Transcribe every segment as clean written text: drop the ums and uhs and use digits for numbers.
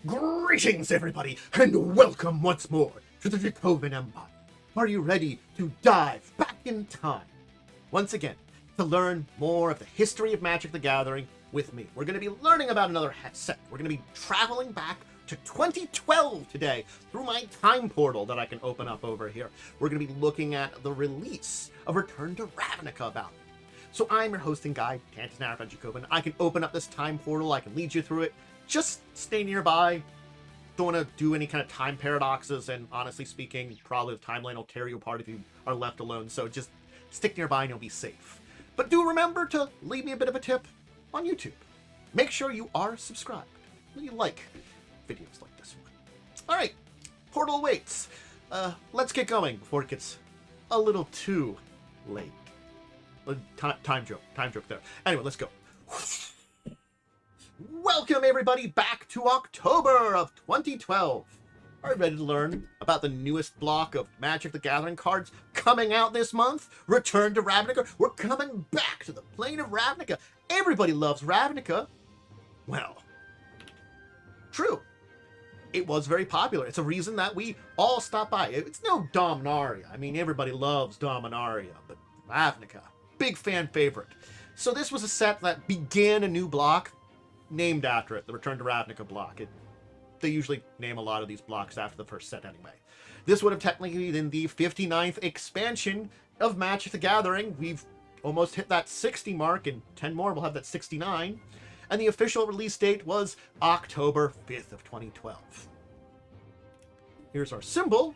Greetings, everybody, and welcome once more to the Dracovin Empire. Are you ready to dive back in time? Once again, to learn more of the history of Magic the Gathering with me. We're going to be learning about another set. We're going to be traveling back to 2012 today through my time portal that I can open up over here. We're going to be looking at the release of Return to Ravnica about it. So I'm your hosting guide, Tantanara Dracovin. I can open up this time portal, I can lead you through it. Just stay nearby. Don't want to do any kind of time paradoxes, and honestly speaking, probably the timeline will tear you apart if you are left alone, so just stick nearby and you'll be safe. But do remember to leave me a bit of a tip on YouTube. Make sure you are subscribed. You like videos like this one. Alright, portal awaits. Let's get going before it gets a little too late. Time joke there. Anyway, let's go. Welcome everybody back to October of 2012. Are you ready to learn about the newest block of Magic the Gathering cards coming out this month? Return to Ravnica. We're coming back to the plane of Ravnica. Everybody loves Ravnica. Well, true. It was very popular. It's a reason that we all stop by. It's no Dominaria. I mean, everybody loves Dominaria, but Ravnica, big fan favorite. So this was a set that began a new block named after it, the Return to Ravnica block. They usually name a lot of these blocks after the first set anyway. This would have technically been the 59th expansion of Magic the Gathering. We've almost hit that 60 mark, and 10 more we'll have that 69. And the official release date was October 5th of 2012. Here's our symbol.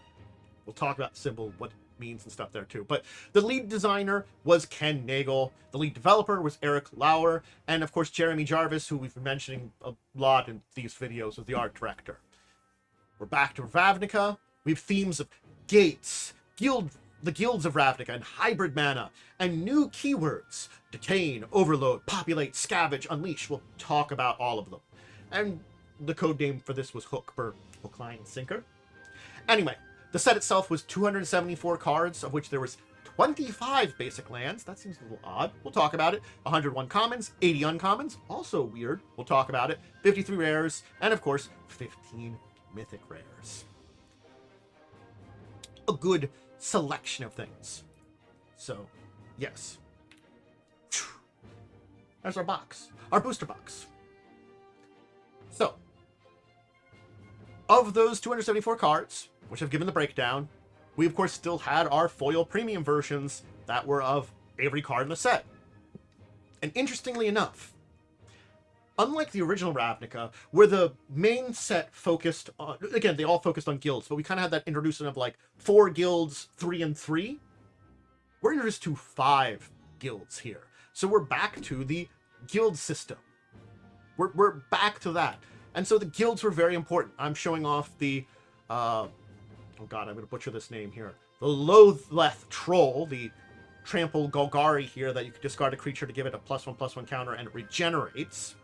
We'll talk about the symbol, what it means and stuff there too. But the lead designer was Ken Nagel. The lead developer was Eric Lauer. And of course, Jeremy Jarvis, who we've been mentioning a lot in these videos, was the art director. We're back to Ravnica. We have themes of gates, the guilds of Ravnica, and hybrid mana, and new keywords: detain, overload, populate, scavenge, unleash. We'll talk about all of them. And the code name for this was Hook, line, sinker. Anyway, the set itself was 274 cards, of which there was 25 basic lands. That seems a little odd. We'll talk about it. 101 commons, 80 uncommons. Also weird. We'll talk about it. 53 rares, and of course, 15 mythic rares. A good selection of things. So, yes. There's our box. Our booster box. So, of those 274 cards, which I've given the breakdown, we of course still had our foil premium versions that were of every card in the set. And interestingly enough, unlike the original Ravnica, where the main set focused on, again, they all focused on guilds, but we kind of had that introduction of like 4 guilds, 3 and 3. We're introduced to 5 guilds here. So we're back to the guild system. We're back to that. And so the guilds were very important. I'm showing off the, oh god, I'm going to butcher this name here. The Loathleth Troll, the Trample Golgari here, that you can discard a creature to give it a +1/+1 counter and it regenerates.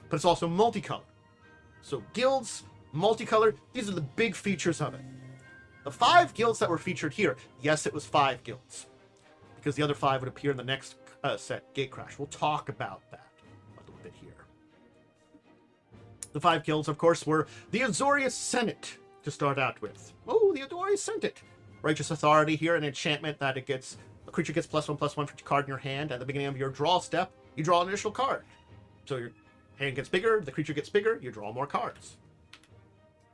But it's also multicolored. So guilds, multicolored, these are the big features of it. The 5 guilds that were featured here, yes, it was 5 guilds, because the other 5 would appear in the next set, Gatecrash. We'll talk about that a little bit here. The 5 guilds, of course, were the Azorius Senate to start out with. Oh, the Azorius Senate. Righteous Authority here, an enchantment that a creature gets +1/+1 for each card in your hand. At the beginning of your draw step, you draw an additional card. So your hand gets bigger, the creature gets bigger, you draw more cards.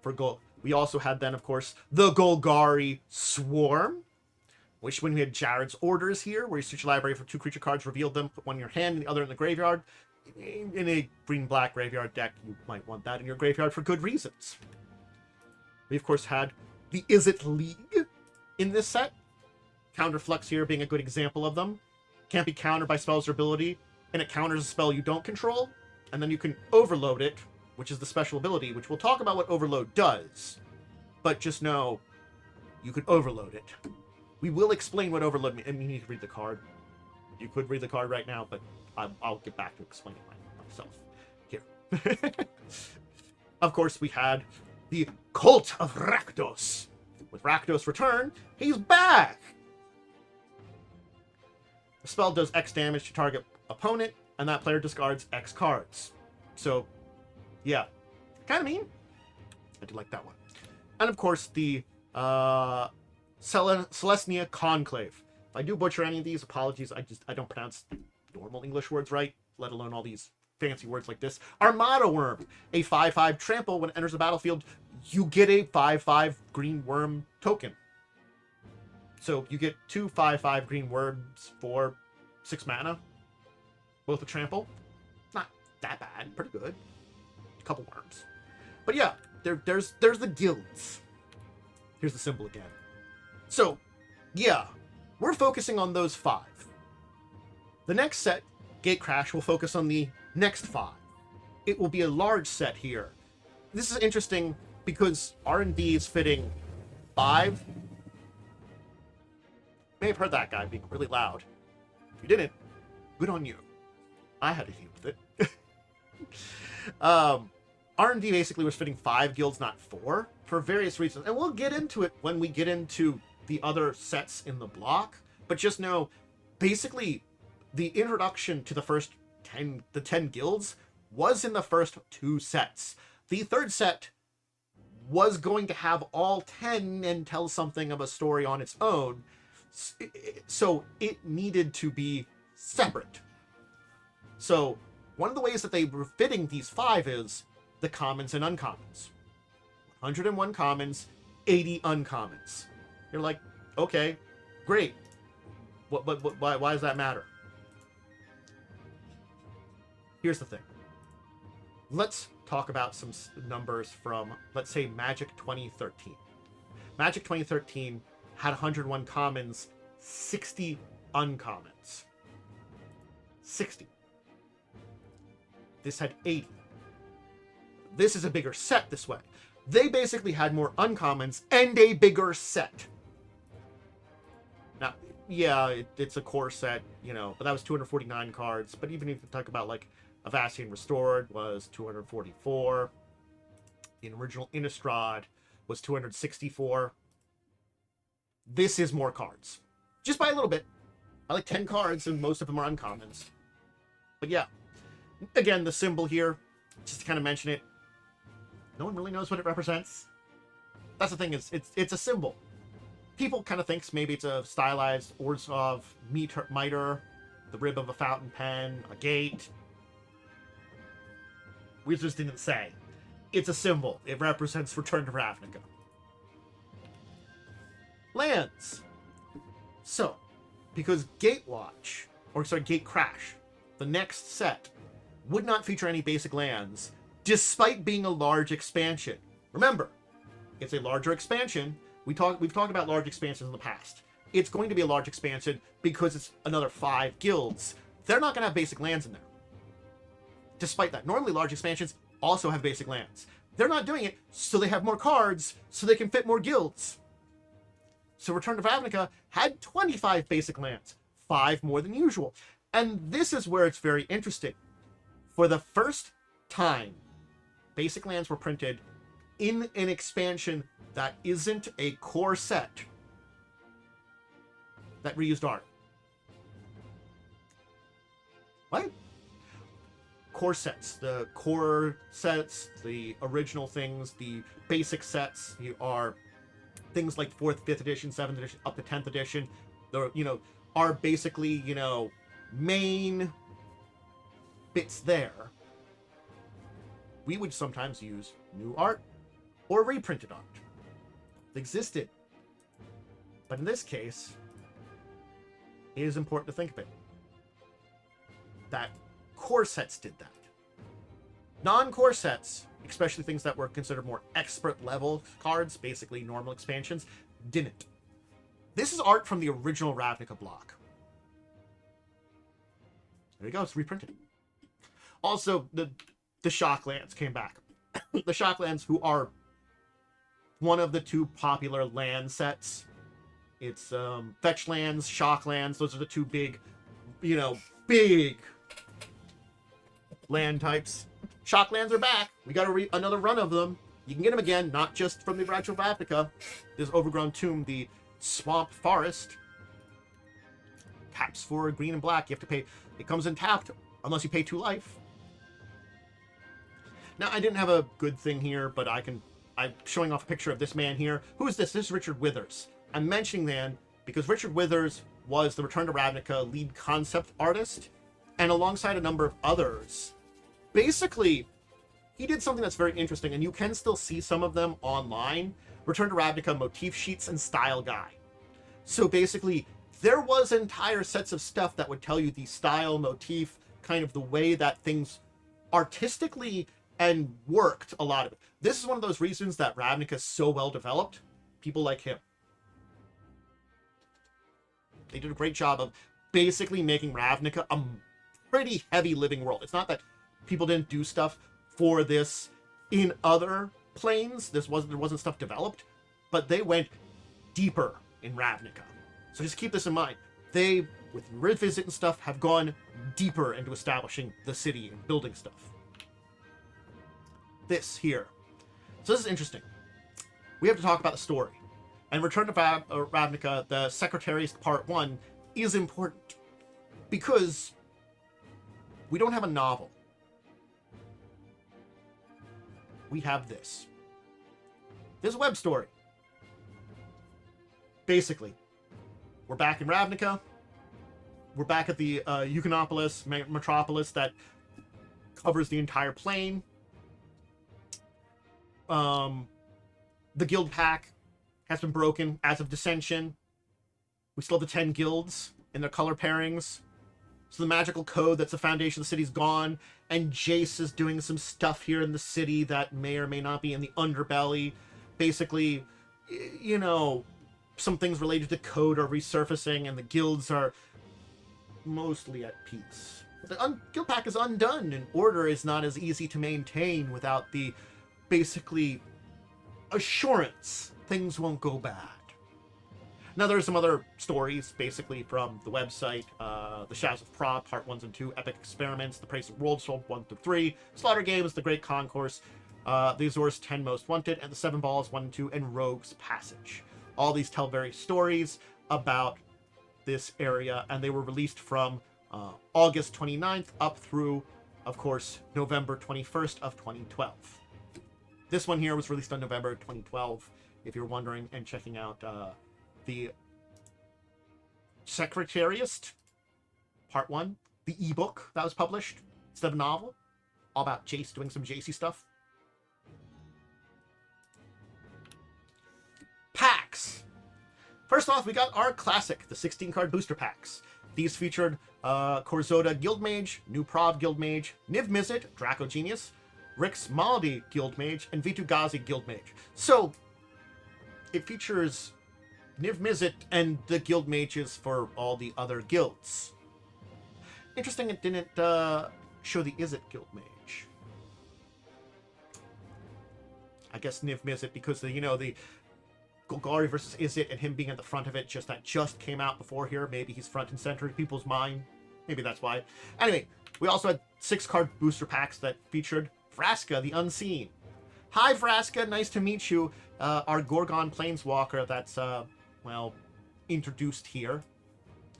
For gold, we also had then, of course, the Golgari Swarm, which when we had Jared's Orders here, where you search your library for 2 creature cards, revealed them, put one in your hand and the other in the graveyard. In a green-black graveyard deck, you might want that in your graveyard for good reasons. We, of course, had the Izzet League in this set. Counterflux here being a good example of them. Can't be countered by spells or ability, and it counters a spell you don't control. And then you can overload it, which is the special ability, which we'll talk about what overload does. But just know, you could overload it. We will explain what overload means. I mean, you can read the card. You could read the card right now, but I'll get back to explaining myself here. Of course, we had the Cult of Rakdos. With Rakdos' return, he's back! The spell does X damage to target opponent, and that player discards X cards. So, yeah, Kind of mean. I do like that one. And of course, the Celestia Conclave. If I do butcher any of these, apologies. I don't pronounce normal English words right, let alone all these fancy words like this. Armada Worm, a 5/5 trample. When it enters the battlefield, you get a 5/5 green worm token. So you get 2 5/5 green worms for 6 mana. Both a trample. Not that bad. Pretty good. A couple worms. But yeah, there's the guilds. Here's the symbol again. So, yeah, we're focusing on those 5. The next set, Gatecrash, will focus on the next 5. It will be a large set here. This is interesting because R&D is fitting 5. You may have heard that guy being really loud. If you didn't, good on you. I had to deal with it. R&D basically was fitting 5 guilds, not 4, for various reasons. And we'll get into it when we get into the other sets in the block. But just know, basically, the introduction to the first 10 guilds was in the first 2 sets. The third set was going to have all 10 and tell something of a story on its own. So it needed to be separate. So one of the ways that they were fitting these 5 is the commons and uncommons. 101 commons, 80 uncommons. You're like, okay, great. Why does that matter? Here's the thing. Let's talk about some numbers from, let's say, Magic 2013. Magic 2013 had 101 commons, 60 uncommons. 60. This had 80. This is a bigger set this way. They basically had more uncommons and a bigger set. Now, yeah, it's a core set, you know, but that was 249 cards. But even if you talk about, like, Avacian Restored was 244. The original Innistrad was 264. This is more cards. Just by a little bit. I like 10 cards, and most of them are uncommons. But yeah. Again, the symbol here, just to kind of mention it, no one really knows what it represents. That's the thing, is it's a symbol. People kind of thinks maybe it's a stylized Orzhov mitre, the rib of a fountain pen, a gate. Wizards didn't say. It's a symbol. It represents Return to Ravnica. Lands. So, because Gatecrash, the next set, would not feature any basic lands, despite being a large expansion. Remember, it's a larger expansion. We've talked about large expansions in the past. It's going to be a large expansion because it's another 5 guilds. They're not going to have basic lands in there. Despite that, normally large expansions also have basic lands. They're not doing it, so they have more cards, so they can fit more guilds. So Return to Ravnica had 25 basic lands, 5 more than usual. And this is where it's very interesting. For the first time, basic lands were printed in an expansion that isn't a core set that reused art. What? Core sets. The core sets, the original things, the basic sets are things like 4th, 5th edition, 7th edition, up to 10th edition. They're, are basically, main bits there. We would sometimes use new art or reprinted art. It existed. But in this case, it is important to think of it. That core sets did that. Non-core sets, especially things that were considered more expert level cards, basically normal expansions, didn't. This is art from the original Ravnica block. There you go, it's reprinted. Also, the Shocklands came back. The Shocklands, who are one of the 2 popular land sets. It's Fetch Lands, Shocklands. Those are the 2 big, big land types. Shocklands are back. We got another run of them. You can get them again, not just from the original Ravnica. There's Overgrown Tomb, the Swamp Forest. Taps for green and black. You have to pay. It comes in tapped unless you pay 2 life. Now, I didn't have a good thing here, but I'm showing off a picture of this man here. Who is this? This is Richard Withers. I'm mentioning that because Richard Withers was the Return to Ravnica lead concept artist, and alongside a number of others, basically, he did something that's very interesting, and you can still see some of them online. Return to Ravnica motif sheets and style guide. So basically, there was entire sets of stuff that would tell you the style, motif, kind of the way that things artistically and worked, a lot of it. This is one of those reasons that Ravnica is so well developed. People like him. They did a great job of basically making Ravnica a pretty heavy living world. It's not that people didn't do stuff for this in other planes. There wasn't stuff developed, but they went deeper in Ravnica. So just keep this in mind. They, with Revisit and stuff, have gone deeper into establishing the city and building stuff. This here. So this is interesting. We have to talk about the story. And Return to Ravnica, the Secretary's Part 1, is important. Because we don't have a novel. We have this. This web story. Basically, we're back in Ravnica. We're back at the Euconopolis, metropolis that covers the entire plane. The guild pack has been broken as of Dissension. We still have the 10 guilds in their color pairings. So the magical code that's the foundation of the city's gone, and Jace is doing some stuff here in the city that may or may not be in the underbelly. Basically, you know, some things related to code are resurfacing, and the guilds are mostly at peace. The guild pack is undone, and order is not as easy to maintain without the basically assurance things won't go bad. Now, there's some other stories, basically, from the website. The Shadows of Pra, Part 1 and 2, Epic Experiments, The Praise of Worlds, 1 through 3, Slaughter Games, The Great Concourse, The Azores 10 Most Wanted, and The Seven Balls 1 and 2, and Rogue's Passage. All these tell various stories about this area, and they were released from August 29th up through, of course, November 21st of 2012. This one here was released on November 2012, if you're wondering, and checking out the Secretariat, Part 1, the ebook that was published, instead of a novel, all about Jace doing some Jacey stuff. Packs! First off, we got our classic, the 16-card booster packs. These featured Korzota Guildmage, New Prov Guildmage, Niv Mizzet, Draco Genius, Rix Maldi Guildmage, and Vitu-Ghazi Guildmage. So, it features Niv Mizzet and the guild mages for all the other guilds. Interesting, it didn't show the Izzet guild mage. I guess Niv Mizzet because the Golgari versus Izzet and him being at the front of it just came out before here. Maybe he's front and center in people's mind. Maybe that's why. Anyway, we also had 6-card booster packs that featured Vraska the Unseen. Hi Vraska, nice to meet you. Our Gorgon Planeswalker that's introduced here.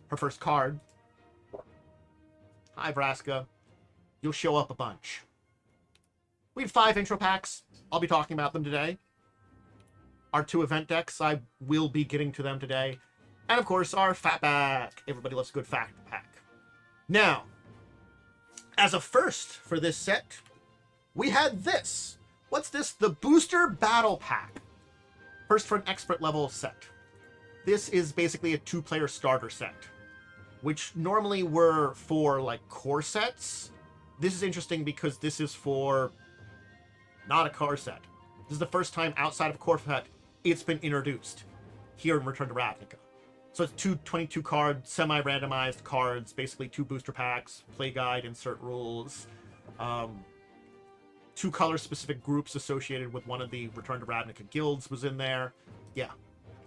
Her first card. Hi, Vraska. You'll show up a bunch. We had 5 intro packs. I'll be talking about them today. Our 2 event decks, I will be getting to them today. And, of course, our Fat Pack. Everybody loves a good Fat Pack. Now, as a first for this set, we had this. What's this? The Booster Battle Pack. First for an expert level set. This is basically a 2-player starter set, which normally were for, like, core sets. This is interesting because this is for not a core set. This is the first time outside of core set it's been introduced here in Return to Ravnica. So it's 2 22-card, semi-randomized cards, basically 2 booster packs, play guide, insert rules, 2 color-specific groups associated with one of the Return to Ravnica guilds was in there. Yeah.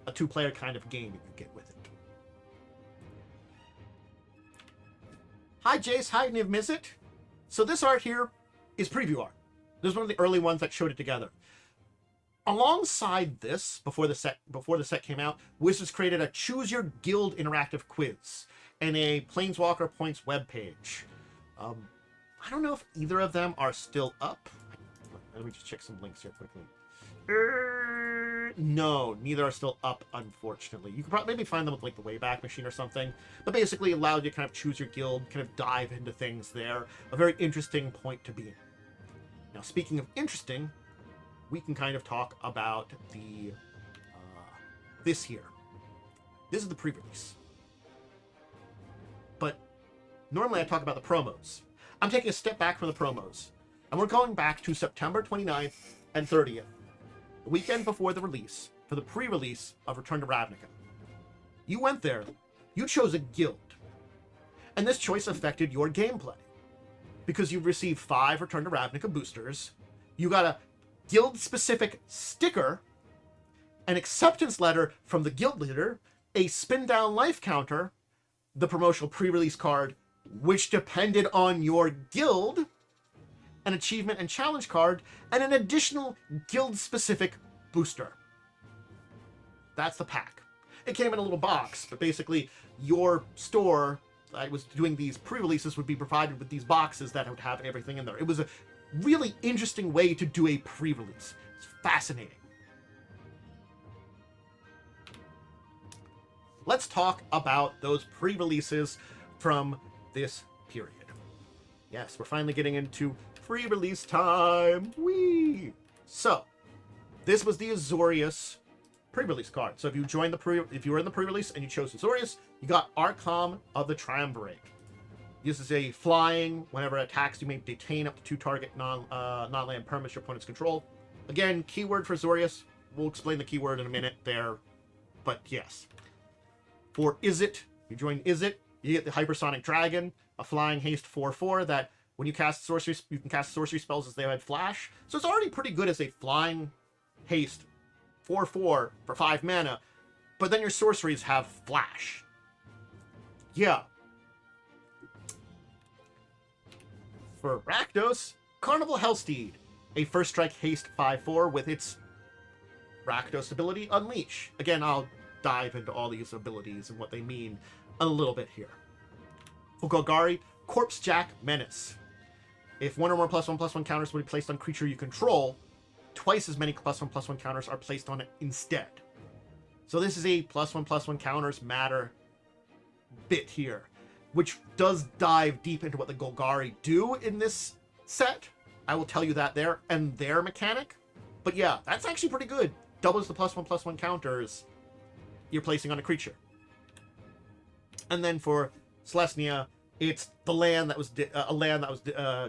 A 2-player kind of game you can get with it. Hi, Jace. Hi, Niv Mizzet. So this art here is preview art. This is one of the early ones that showed it together. Alongside this, before the set came out, Wizards created a Choose Your Guild interactive quiz and a Planeswalker Points webpage. I don't know if either of them are still up. Let me just check some links here quickly. No, neither are still up, unfortunately. You could probably maybe find them with like the Wayback Machine or something, but basically allowed you to kind of choose your guild, kind of dive into things there. A very interesting point to be in. Now, speaking of interesting, we can kind of talk about the this here. This is the pre-release. But normally I talk about the promos. I'm taking a step back from the promos, and we're going back to September 29th and 30th. The weekend before the release, for the pre-release of Return to Ravnica. You went there, you chose a guild, and this choice affected your gameplay. Because you received 5 Return to Ravnica boosters, you got a guild-specific sticker, an acceptance letter from the guild leader, a spin-down life counter, the promotional pre-release card, which depended on your guild, an achievement and challenge card, and an additional guild-specific booster. That's the pack. It came in a little box, but basically your store that was doing these pre-releases would be provided with these boxes that would have everything in there. It was a really interesting way to do a pre-release. It's fascinating. Let's talk about those pre-releases from this period. Yes, we're finally getting into pre-release time. Whee! So, this was the Azorius pre-release card. So if you joined if you were in the pre-release and you chose Azorius, you got Archon of the Triumvirate. This is a flying. Whenever it attacks, you may detain up to 2 target non-land permanents your opponent's control. Again, keyword for Azorius. We'll explain the keyword in a minute there. But yes. For Izzet, you join Izzet, you get the Hypersonic Dragon, a flying haste 4/4 that when you cast sorcery, you can cast sorcery spells as they had flash. So it's already pretty good as a flying haste 4/4 for 5 mana, but then your sorceries have flash. Yeah. For Rakdos, Carnival Hellsteed, a first strike haste 5/4 with its Rakdos ability Unleash. Again, I'll dive into all these abilities and what they mean a little bit here. For Golgari, Corpse Jack Menace. If 1 or more +1/+1 counters would be placed on creature you control, twice as many +1/+1 counters are placed on it instead. So this is a +1/+1 counters matter bit here, which does dive deep into what the Golgari do in this set. I will tell you that there, and their mechanic. But yeah, that's actually pretty good. Doubles the +1/+1 counters you're placing on a creature. And then for Selesnya, it's the land that was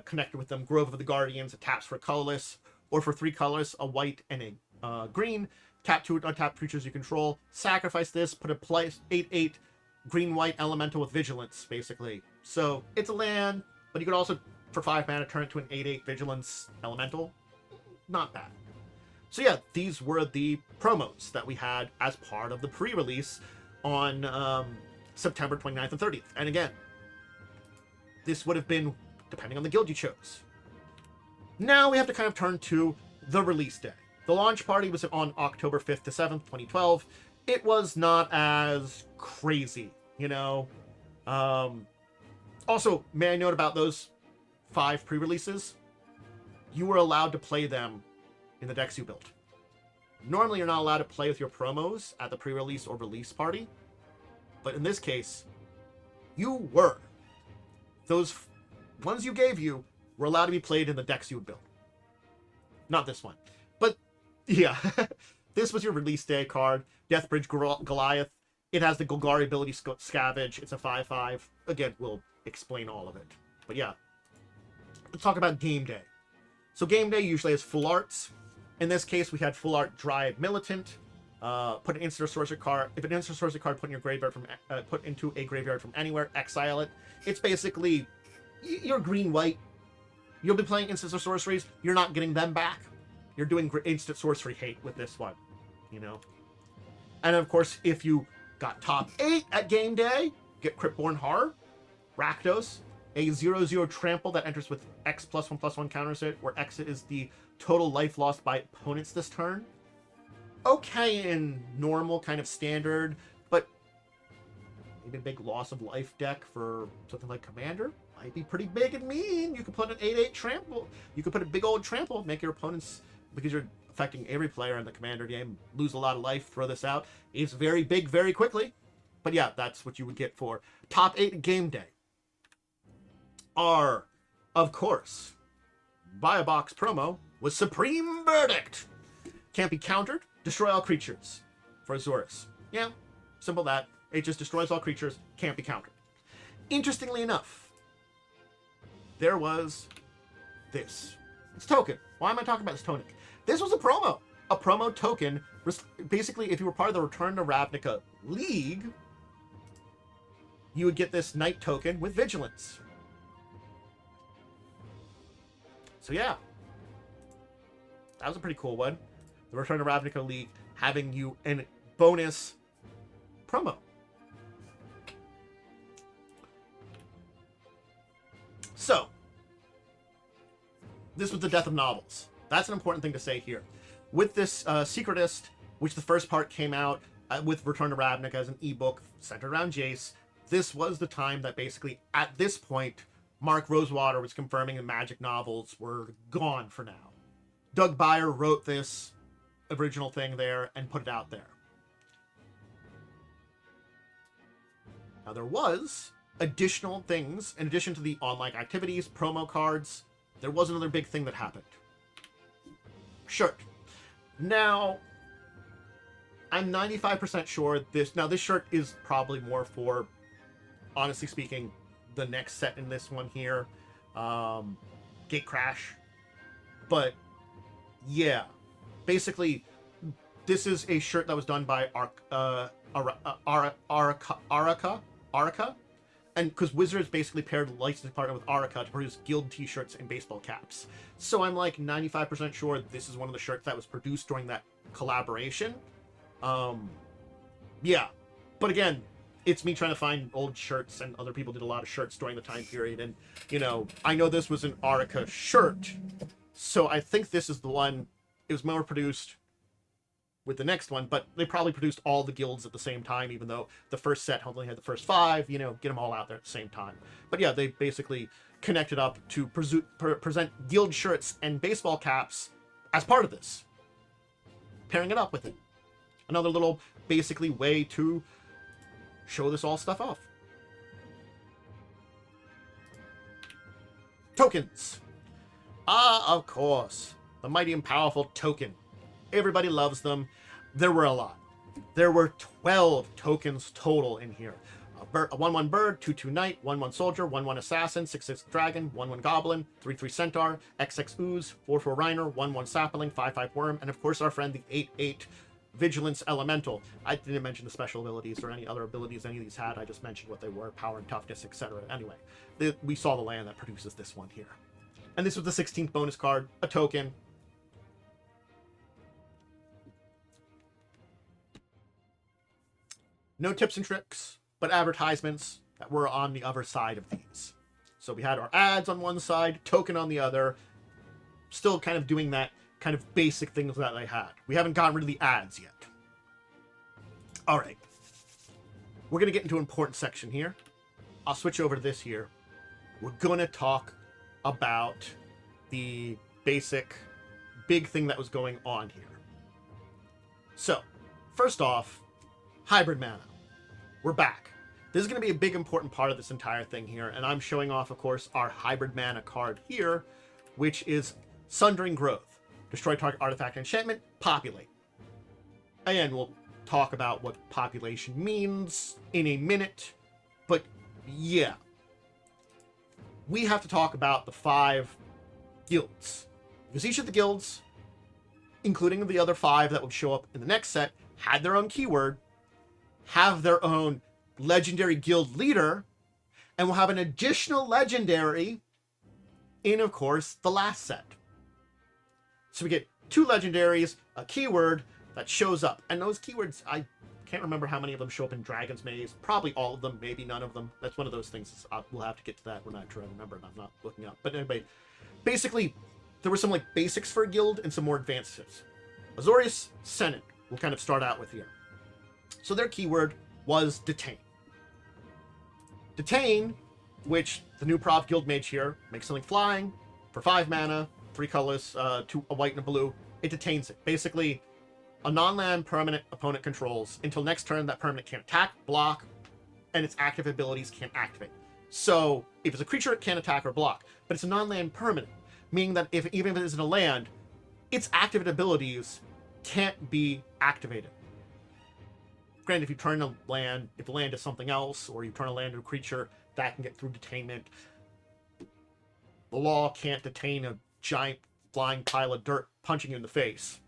connected with them. Grove of the Guardians. It taps for colorless, or for 3 colors, a white and a green. Tap 2 untapped creatures you control. Sacrifice this. Put a 8/8 green-white elemental with vigilance, basically. So it's a land, but you could also, for 5 mana, turn it to an 8/8 vigilance elemental. Not bad. So yeah, these were the promos that we had as part of the pre-release on September 29th and 30th. And again, this would have been depending on the guild you chose. Now we have to kind of turn to the release day. The launch party was on October 5th to 7th, 2012. It was not as crazy, you know. Also, may I note about those 5 pre-releases? You were allowed to play them in the decks you built. Normally, you're not allowed to play with your promos at the pre-release or release party. But in this case, you were. Those ones you gave you were allowed to be played in the decks you would build. Not this one. But, yeah. This was your release day card. Deathbridge Goliath. It has the Golgari ability Scavenge. It's a 5/5. Again, we'll explain all of it. But yeah. Let's talk about game day. So game day usually has full arts. In this case, we had full art Dryad Militant. Put an instant or sorcery card. If an instant or sorcery card put in your graveyard put into a graveyard from anywhere, exile it. It's basically you're green-white. You'll be playing instants or sorceries. You're not getting them back. You're doing instant sorcery hate with this one, you know. And of course, if you got top 8 at game day, get Cryptborn Horror, Rakdos, a 0/0 trample that enters with X +1/+1 counters it, where X is the total life lost by opponents this turn. Okay in normal, kind of standard, but maybe a big loss of life deck for something like Commander. might be pretty big and mean. You could put an 8/8 trample. You could put a big old trample, make your opponents, because you're affecting every player in the Commander game, lose a lot of life, throw this out. It's very big very quickly. But yeah, that's what you would get for top 8 game day. Our, of course, buy a box promo was Supreme Verdict. Can't be countered. Destroy all creatures for Azorius. Yeah, simple that. It just destroys all creatures. Can't be countered. Interestingly enough, there was this. It's token. Why am I talking about this token? This was a promo. A promo token. Basically, if you were part of the Return to Ravnica League, you would get this Knight token with Vigilance. So yeah, that was a pretty cool one. The Return to Ravnica League having you a bonus promo. So, this was the death of novels. That's an important thing to say here. With this Secretist, which the first part came out with Return to Ravnica as an ebook centered around Jace, this was the time that basically, at this point, Mark Rosewater was confirming the Magic novels were gone for now. Doug Beyer wrote this original thing there and put it out there. Now there was additional things, in addition to the online activities, promo cards, there was another big thing that happened. Shirt. Now, I'm 95% sure this shirt is probably more for, honestly speaking, the next set in this one here, Gate Crash. But yeah, basically, this is a shirt that was done by Arica, and because Wizards basically paired the licensing partner with Arica to produce guild t-shirts and baseball caps. So I'm like 95% sure this is one of the shirts that was produced during that collaboration. Yeah, but again, it's me trying to find old shirts, and other people did a lot of shirts during the time period, and you know, I know this was an Arica shirt, so I think this is the one. It was more produced with the next one, but they probably produced all the guilds at the same time, even though the first set only had the first 5, you know, get them all out there at the same time. But yeah, they basically connected up to present guild shirts and baseball caps as part of this, pairing it up with it. Another little, basically, way to show this all stuff off. Tokens. Ah, of course. The mighty and powerful token. Everybody loves them. There were a lot. There were 12 tokens total in here. A 1/1 bird, 2/2 knight, 1/1 soldier, 1/1 assassin, 6/6 dragon, 1/1 goblin, 3/3 centaur, XX ooze, 4/4 Reiner, 1/1 sapling, 5/5 worm, and of course our friend the 8/8 vigilance elemental. I didn't mention the special abilities or any other abilities any of these had. I just mentioned what they were, power and toughness, etc. Anyway, we saw the land that produces this one here. And this was the 16th bonus card, a token. No tips and tricks, but advertisements that were on the other side of these. So we had our ads on one side, token on the other, still kind of doing that kind of basic things that they had. We haven't gotten rid of the ads yet. All right. We're going to get into an important section here. I'll switch over to this here. We're going to talk about the basic big thing that was going on here. So, first off, hybrid mana. We're back. This is going to be a big important part of this entire thing here, and I'm showing off, of course, our hybrid mana card here, which is Sundering Growth. Destroy target artifact enchantment, populate. Again, we'll talk about what population means in a minute, but yeah. We have to talk about the 5 guilds. Because each of the guilds, including the other 5 that would show up in the next set, had their own keyword, have their own legendary guild leader, and will have an additional legendary in, of course, the last set. So we get 2 legendaries, a keyword that shows up. And those keywords, I can't remember how many of them show up in Dragon's Maze. Probably all of them, maybe none of them. That's one of those things. We'll have to get to that when I try to remember, and I'm not looking up. But anyway, basically, there were some like basics for a guild and some more advances. Azorius, Senate, we'll kind of start out with here. So their keyword was Detain. Detain which the new prop Guild Mage here makes something flying for 5 mana, 3 colors, 2, a white and a blue. It detains it. Basically, a non-land permanent opponent controls until next turn. That permanent can't attack, block, and its active abilities can't activate. So if it's a creature, it can't attack or block, but it's a non-land permanent, meaning that even if it isn't a land, its active abilities can't be activated. Granted, if you turn a land, if the land is something else, or you turn a land into a creature, that can get through detainment. The law can't detain a giant flying pile of dirt punching you in the face.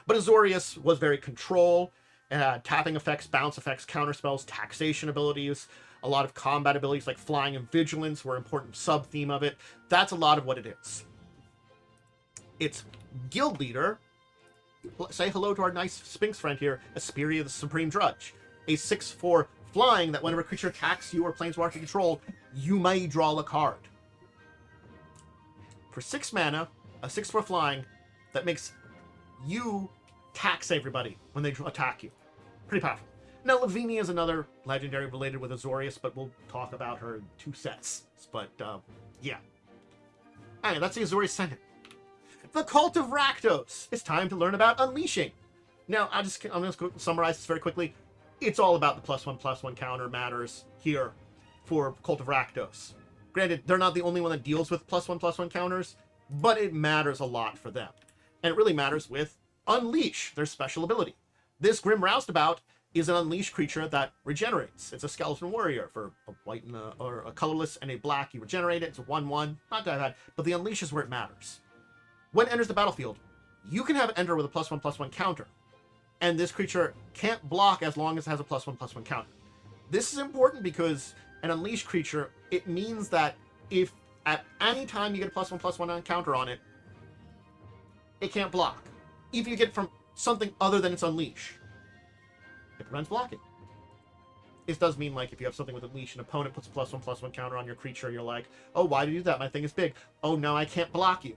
But Azorius was very control. It had tapping effects, bounce effects, counterspells, taxation abilities. A lot of combat abilities like flying and vigilance were an important sub-theme of it. That's a lot of what it is. Its guild leader, say hello to our nice Sphinx friend here, Asperia the Supreme Drudge. A 6/4 flying that whenever a creature attacks you or planeswalker control, you may draw a card. For 6 mana, a 6/4 flying that makes you tax everybody when they attack you. Pretty powerful. Now, Ravnica is another legendary related with Azorius, but we'll talk about her in 2 sets. But, yeah. Anyway, that's the Azorius Senate. The Cult of Rakdos. It's time to learn about Unleashing. Now, I'm just going to summarize this very quickly. It's all about the +1/+1 counter matters here for Cult of Rakdos. Granted, they're not the only one that deals with +1/+1 counters, but it matters a lot for them. And it really matters with Unleash, their special ability. This Grim Roustabout is an Unleash creature that regenerates. It's a skeleton warrior for a white and or a colorless and a black. You regenerate it. It's a 1/1. Not that bad, but the Unleash is where it matters. When it enters the battlefield, you can have it enter with a +1/+1 counter, and this creature can't block as long as it has a +1/+1 counter. This is important because an Unleash creature, it means that if at any time you get a +1/+1 counter on it, it can't block. If you get it from something other than its Unleash, it prevents blocking. This does mean, like, if you have something with Unleash, an opponent puts a +1/+1 counter on your creature, you're like, oh, why do you do that? My thing is big. Oh, no, I can't block you.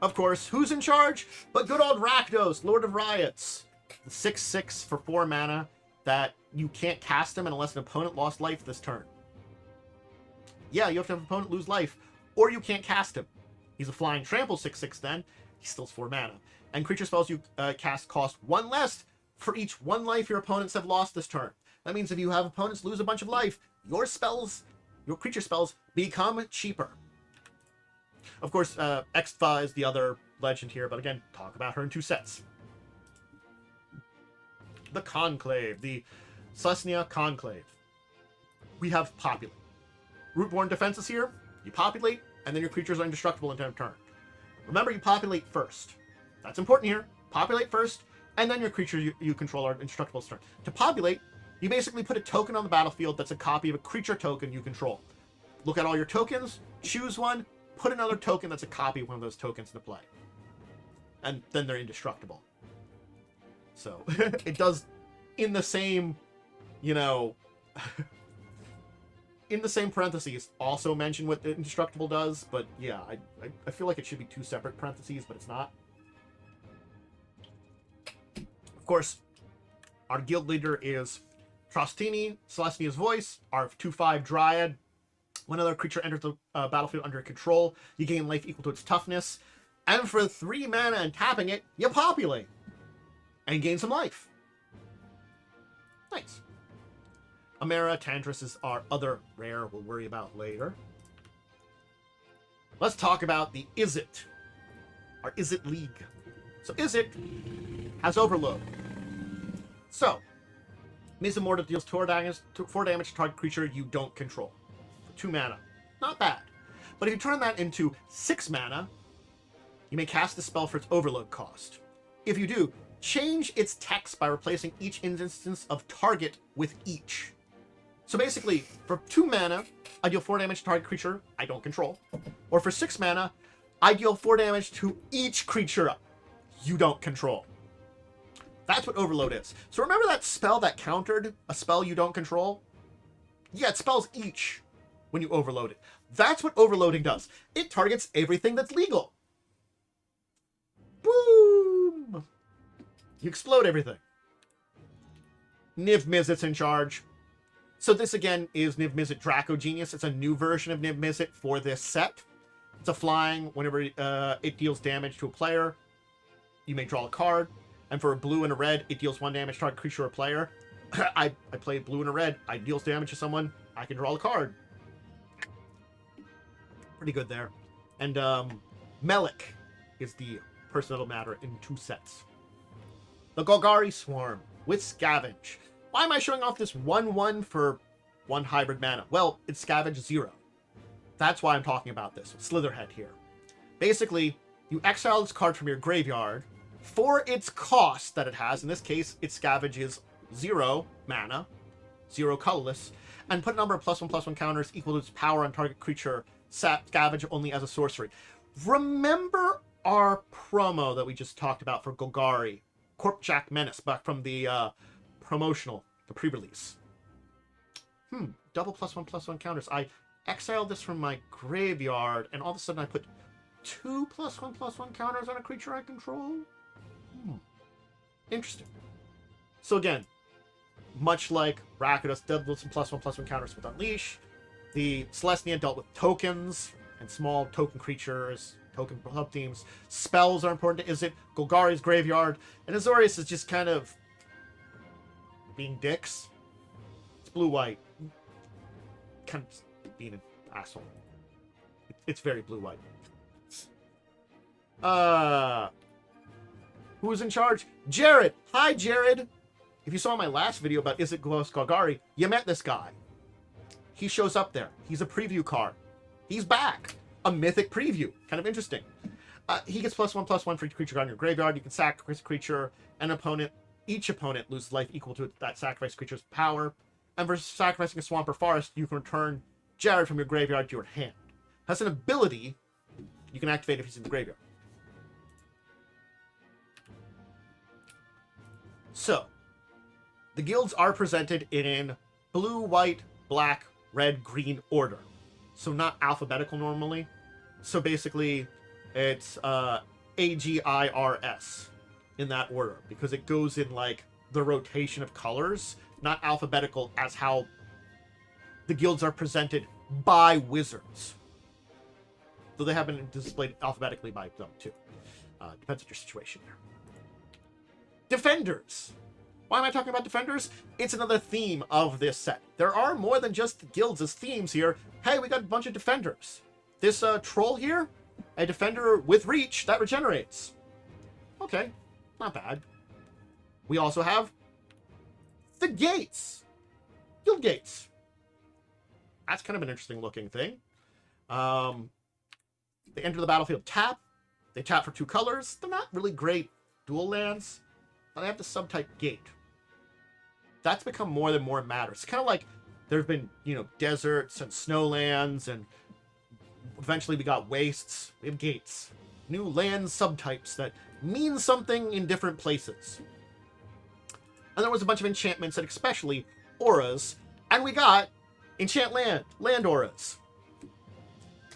Of course, who's in charge? But good old Rakdos, Lord of Riots. The 6/6 for 4 mana that you can't cast him unless an opponent lost life this turn. Yeah, you have to have an opponent lose life, or you can't cast him. He's a flying trample 6/6 then. He still has 4 mana. And creature spells you cast cost 1 less for each 1 life your opponents have lost this turn. That means if you have opponents lose a bunch of life, your creature spells become cheaper. Of course, Exfa is the other legend here, but again, talk about her in 2 sets. The Conclave, the Selesnya Conclave. We have Populate. Rootborn defenses here. You populate, and then your creatures are indestructible until end of turn. Remember, you populate first. That's important here. Populate first, and then your creature you control are indestructible this turn. To populate, you basically put a token on the battlefield that's a copy of a creature token you control. Look at all your tokens, choose one, put another token that's a copy of one of those tokens into play. And then they're indestructible. So, it does, in the same, in the same parentheses, also mention what the indestructible does, but yeah, I feel like it should be 2 separate parentheses, but it's not. Of course, our guild leader is Trostini, Selesnya's Voice, our 2/5 Dryad. When another creature enters the battlefield under control, you gain life equal to its toughness. And for 3 mana and tapping it, you populate. And gain some life. Nice. Amara Tantris is our other rare we'll worry about later. Let's talk about the Izzet. Our Izzet League. So Izzet has Overload. So, Miss Immortal deals 4 damage to target creature you don't control. 2 mana. Not bad. But if you turn that into 6 mana, you may cast the spell for its overload cost. If you do, change its text by replacing each instance of target with each. So basically, for 2 mana, I deal 4 damage to target creature I don't control. Or for 6 mana, I deal 4 damage to each creature you don't control. That's what overload is. So remember that spell that countered a spell you don't control? Yeah, it spells each when you overload it. That's what overloading does. It targets everything that's legal. Boom! You explode everything. Niv Mizzet's in charge. So this again is Niv Mizzet Draco Genius. It's a new version of Niv Mizzet for this set. It's a flying. Whenever it deals damage to a player, you may draw a card. And for a blue and a red, it deals 1 damage to target creature or player. I play blue and a red. I deals damage to someone. I can draw a card. Pretty good there. And Melik is the person that'll matter in 2 sets. The Golgari Swarm with Scavenge. Why am I showing off this 1/1 for 1 hybrid mana? Well, it's Scavenge 0. That's why I'm talking about this. Slitherhead here. Basically, you exile this card from your graveyard for its cost that it has. In this case, its Scavenge is 0 mana, 0 colorless, and put a number of +1/+1 counters equal to its power on target creature. Scavenge only as a sorcery. Remember our promo that we just talked about for Golgari, Corpjack Menace, back from the promotional, the pre-release. Double +1/+1 counters. I exiled this from my graveyard, and all of a sudden I put 2 +1/+1 counters on a creature I control? Interesting. So again, much like Rakdos dealt some +1/+1 counters with Unleash, the Celestia dealt with tokens and small token creatures, token sub-themes. Spells are important to Izzet. Golgari's graveyard, and Azorius is just kind of being dicks. It's blue-white. Kind of being an asshole. It's very blue-white. Who's in charge? Jared! Hi, Jared! If you saw my last video about Izzet Golgari, you met this guy. He shows up there. He's a preview card. He's back. A mythic preview. Kind of interesting. He gets +1/+1 for each creature on your graveyard. You can sacrifice a creature. Each opponent loses life equal to that sacrificed creature's power. And for sacrificing a swamp or forest, you can return Jared from your graveyard to your hand. Has an ability you can activate if he's in the graveyard. So, the guilds are presented in blue, white, black, red, green order. So not alphabetical normally. So basically, it's AGIRS in that order, because it goes in like the rotation of colors, not alphabetical as how the guilds are presented by wizards. Though they have been displayed alphabetically by them too. Depends on your situation there. Defenders. Why am I talking about defenders? It's another theme of this set. There are more than just guilds as themes here. Hey, we got a bunch of defenders. This troll here, a defender with reach that regenerates. Okay, not bad. We also have the gates. Guild gates. That's kind of an interesting looking thing. They enter the battlefield tap. They tap for 2 colors. They're not really great dual lands. But they have the subtype gate. That's become more and more matters. It's kind of like there have been, deserts and snowlands, and eventually we got wastes. We have gates. New land subtypes that mean something in different places. And there was a bunch of enchantments, and especially auras. And we got enchant land auras.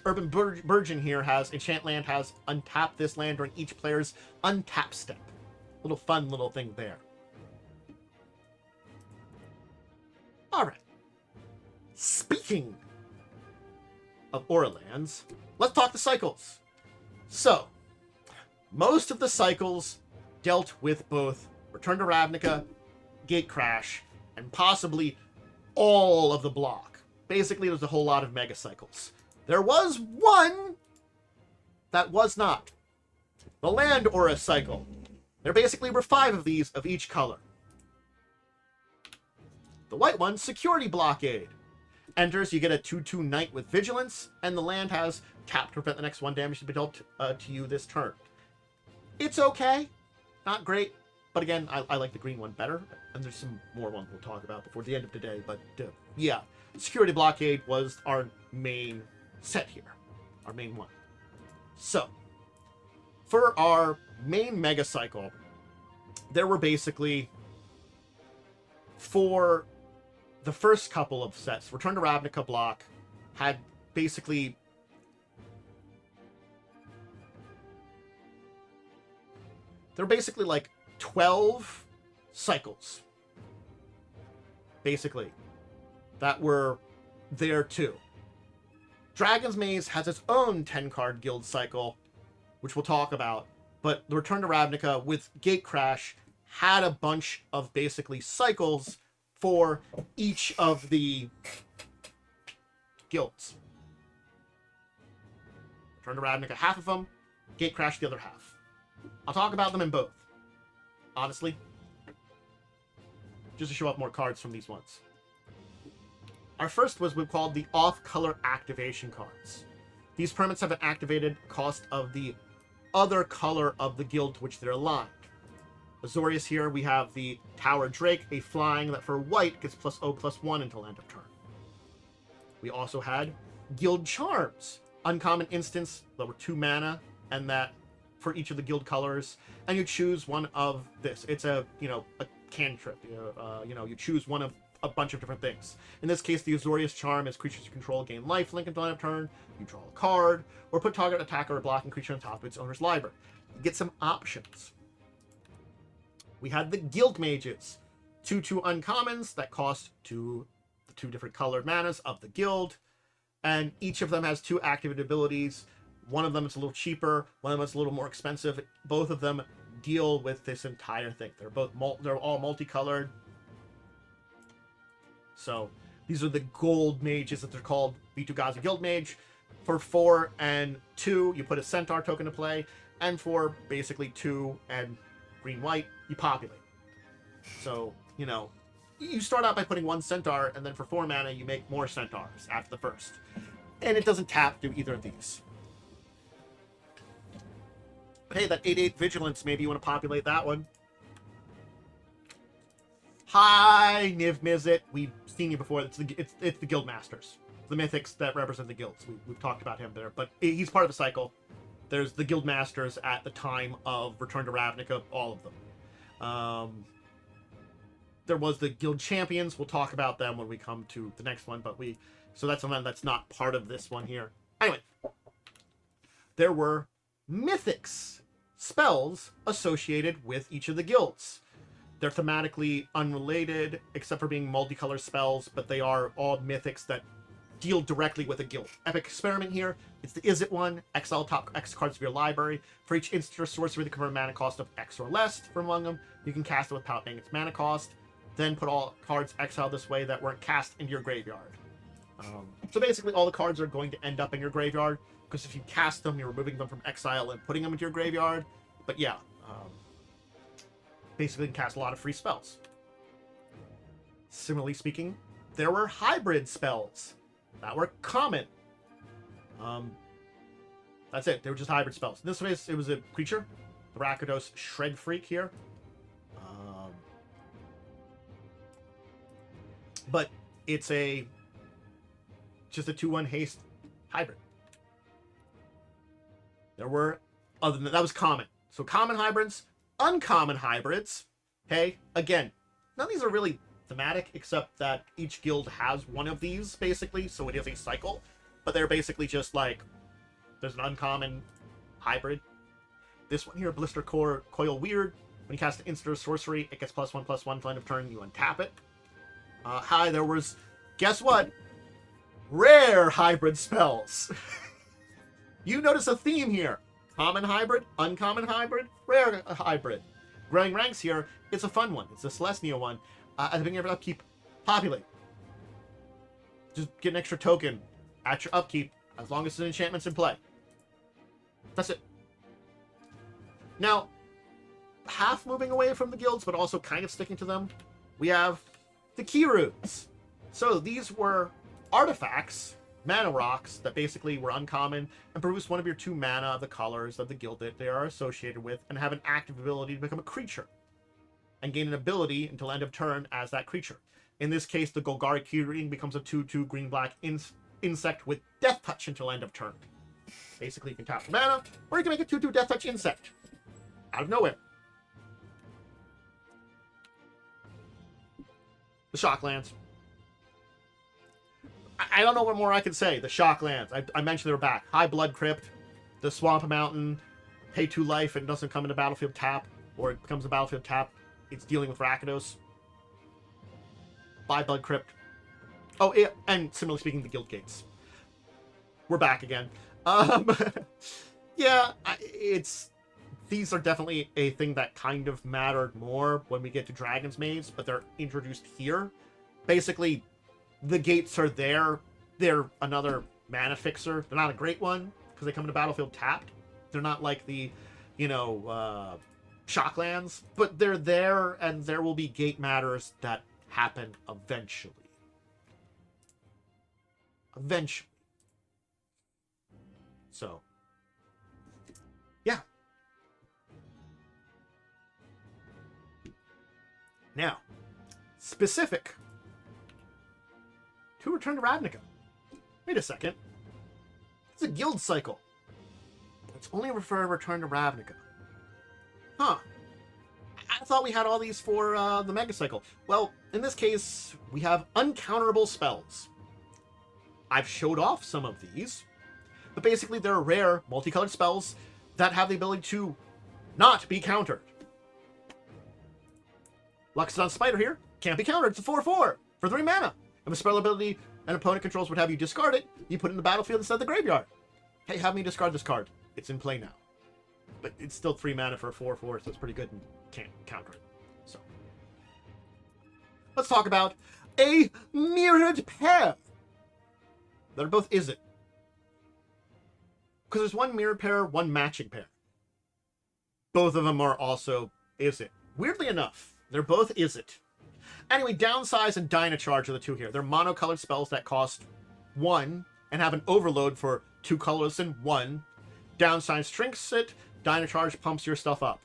Urban Burgeon here has enchant land, has untap this land during each player's untap step. Little fun little thing there. All right. Speaking of aura lands, let's talk the cycles. So, most of the cycles dealt with both Return to Ravnica, Gatecrash, and possibly all of the block. Basically, there's a whole lot of mega cycles. There was one that was not. The Land Aura cycle. There basically were 5 of these of each color. The white one, Security Blockade. Enters, you get a 2/2 Knight with Vigilance, and the land has tap to prevent the next 1 damage to be dealt to you this turn. It's okay. Not great. But again, I like the green one better. And there's some more ones we'll talk about before the end of the day. But yeah, Security Blockade was our main set here. Our main one. So, for our main mega cycle, there were basically, for the first couple of sets, Return to Ravnica block had basically there were basically like 12 cycles basically that were there too. Dragon's Maze has its own 10-card guild cycle, which we'll talk about, but the Return to Ravnica with Gatecrash had a bunch of basically cycles for each of the guilds. Return to Ravnica, half of them, Gatecrash the other half. I'll talk about them in both, honestly, just to show up more cards from these ones. Our first was we called the off-color activation cards. These permits have an activated cost of the other color of the guild to which they're aligned. Azorius here, we have the Tower Drake, a flying that for white gets +0/+1 until end of turn. We also had Guild Charms, uncommon instance that were 2 mana, and that for each of the guild colors, and you choose one of this. It's a cantrip. You choose one of a bunch of different things. In this case, the Azorius Charm is creatures you control gain life link until end of turn. You draw a card, or put target attacker or blocking creature on top of its owner's library. You get some options. We had the Guild Mages, 2/2 uncommons that cost the 2 different colored manas of the guild, and each of them has 2 activated abilities. One of them is a little cheaper, one of them is a little more expensive. Both of them deal with this entire thing. They're all multicolored. So these are the gold mages that they're called, Vitu-Ghazi Guild Mage. For 4 and 2, you put a Centaur token to play, and for basically 2 and green-white, you populate. So, you start out by putting 1 Centaur, and then for 4 mana, you make more Centaurs after the first. And it doesn't tap to either of these. But hey, that 8/8 Vigilance, maybe you want to populate that one. Hi, Niv Mizzet. We've seen you before. It's the Guild Masters. The mythics that represent the guilds. We've talked about him there, but he's part of the cycle. There's the Guild Masters at the time of Return to Ravnica, all of them. There was the Guild Champions. We'll talk about them when we come to the next one, so that's one that's not part of this one here. Anyway, there were mythics, spells associated with each of the guilds. They're thematically unrelated, except for being multicolor spells, but they are all mythics that deal directly with a guild. Epic Experiment here, it's the Is It one, exile top X cards of your library. For each instant or sorcery that convert a mana cost of X or less from among them, you can cast it without paying its mana cost. Then put all cards exiled this way that weren't cast into your graveyard. So basically all the cards are going to end up in your graveyard, because if you cast them, you're removing them from exile and putting them into your graveyard. But yeah, basically you can cast a lot of free spells. Similarly speaking, there were hybrid spells that were common. That's it. They were just hybrid spells. In this case, it was a creature, the Rakdos Shred Freak here. But it's just a 2/1 haste hybrid. There were, other than that was common. So common hybrids, uncommon hybrids. Hey, again, none of these are really thematic, except that each guild has one of these, basically, so it is a cycle. But they're basically just like, there's an uncommon hybrid. This one here, Blister Coil Weird. When you cast an instant or sorcery, it gets +1/+1 till end of turn, you untap it. There was, guess what? Rare hybrid spells. You notice a theme here. Common hybrid, uncommon hybrid, rare hybrid. Growing Ranks here, it's a fun one. It's a Celestia one. At the beginning of your upkeep, populate. Just get an extra token at your upkeep, as long as the enchantment's in play. That's it. Now, half moving away from the guilds, but also kind of sticking to them, we have the Key Runes. So these were artifacts, mana rocks, that basically were uncommon and produce one of your 2 mana of the colors of the guild that they are associated with, and have an active ability to become a creature and gain an ability until end of turn as that creature. In this case, the Golgari Key Rune becomes a 2/2 green-black insect with Death Touch until end of turn. Basically, you can tap for mana, or you can make a 2/2 Death Touch insect out of nowhere. The Shocklands. I don't know what more I can say. The Shocklands. I mentioned they were back. High Blood Crypt, the Swamp Mountain, pay 2 life and it doesn't come into battlefield tap, or it becomes a battlefield tap. It's dealing with Rakdos. Buy Blood Crypt. Oh, yeah, and similarly speaking, the guild gates. We're back again. Um, yeah, these are definitely a thing that kind of mattered more when we get to Dragon's Maze, but they're introduced here. Basically, the gates are there. They're another mana fixer. They're not a great one, because they come into battlefield tapped. They're not like the, Shocklands, but they're there, and there will be gate matters that happen eventually. Eventually. So, yeah. Now, specific to Return to Ravnica. Wait a second. It's a guild cycle. It's only for Return to Ravnica. Huh. I thought we had all these for the Mega Cycle. Well, in this case, we have uncounterable spells. I've showed off some of these, but basically they're rare, multicolored spells that have the ability to not be countered. Luxodon Spider here can't be countered. It's a 4/4 for 3 mana. If a spell ability an opponent controls would have you discard it, you put it in the battlefield instead of the graveyard. Hey, have me discard this card. It's in play now. But it's still 3 mana for a 4/4, so it's pretty good and can't counter it. So, let's talk about a mirrored pair. They're both is it. Because there's one mirrored pair, one matching pair. Both of them are also is it. Weirdly enough, they're both is it. Anyway, Downsize and Dynacharge are the two here. They're monocolored spells that cost 1 and have an overload for 2 colors and 1. Downsize shrinks it. Dynacharge pumps your stuff up.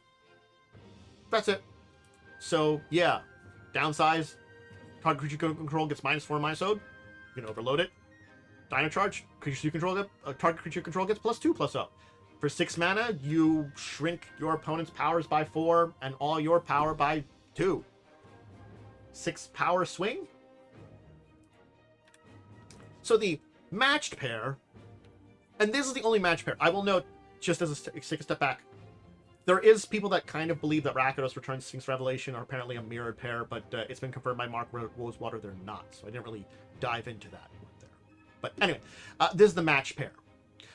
That's it. So, yeah. Downsize. Target creature you control gets -4, -0. You can overload it. Dynacharge. Creatures you control target creature you control gets +2/+0. For 6 mana, you shrink your opponent's powers by 4 and all your power by 2. 6 power swing? So the matched pair, and this is the only matched pair. I will note, just as take a step back, there is people that kind of believe that Rakdos Return Sphinx Revelation are apparently a mirrored pair, but it's been confirmed by Mark Rosewater they're not, so I didn't really dive into that there. But anyway, this is the matched pair.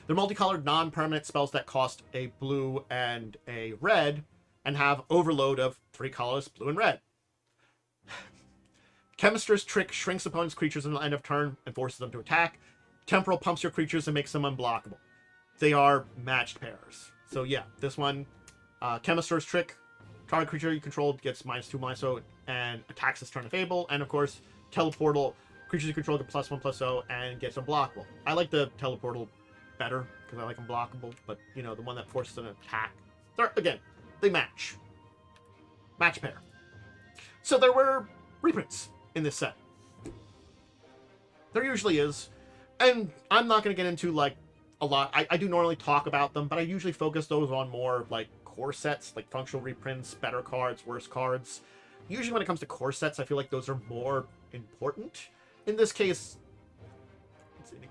They're multicolored, non-permanent spells that cost a blue and a red, and have overload of 3 colors, blue and red. Chemist's Trick shrinks opponent's creatures in the end of turn and forces them to attack. Temporal pumps your creatures and makes them unblockable. They are matched pairs. So yeah, this one, Chemist's Trick, target creature you control gets -2, -0, and attacks this turn of Fable. And of course, Teleportal, creatures you control get +1/+0 and gets unblockable. I like the Teleportal better because I like unblockable, but the one that forces an attack. Again, they match. Match pair. So there were reprints in this set. There usually is. And I'm not going to get into, a lot. I do normally talk about them, but I usually focus those on more, core sets, like functional reprints, better cards, worse cards. Usually when it comes to core sets, I feel like those are more important. In this case,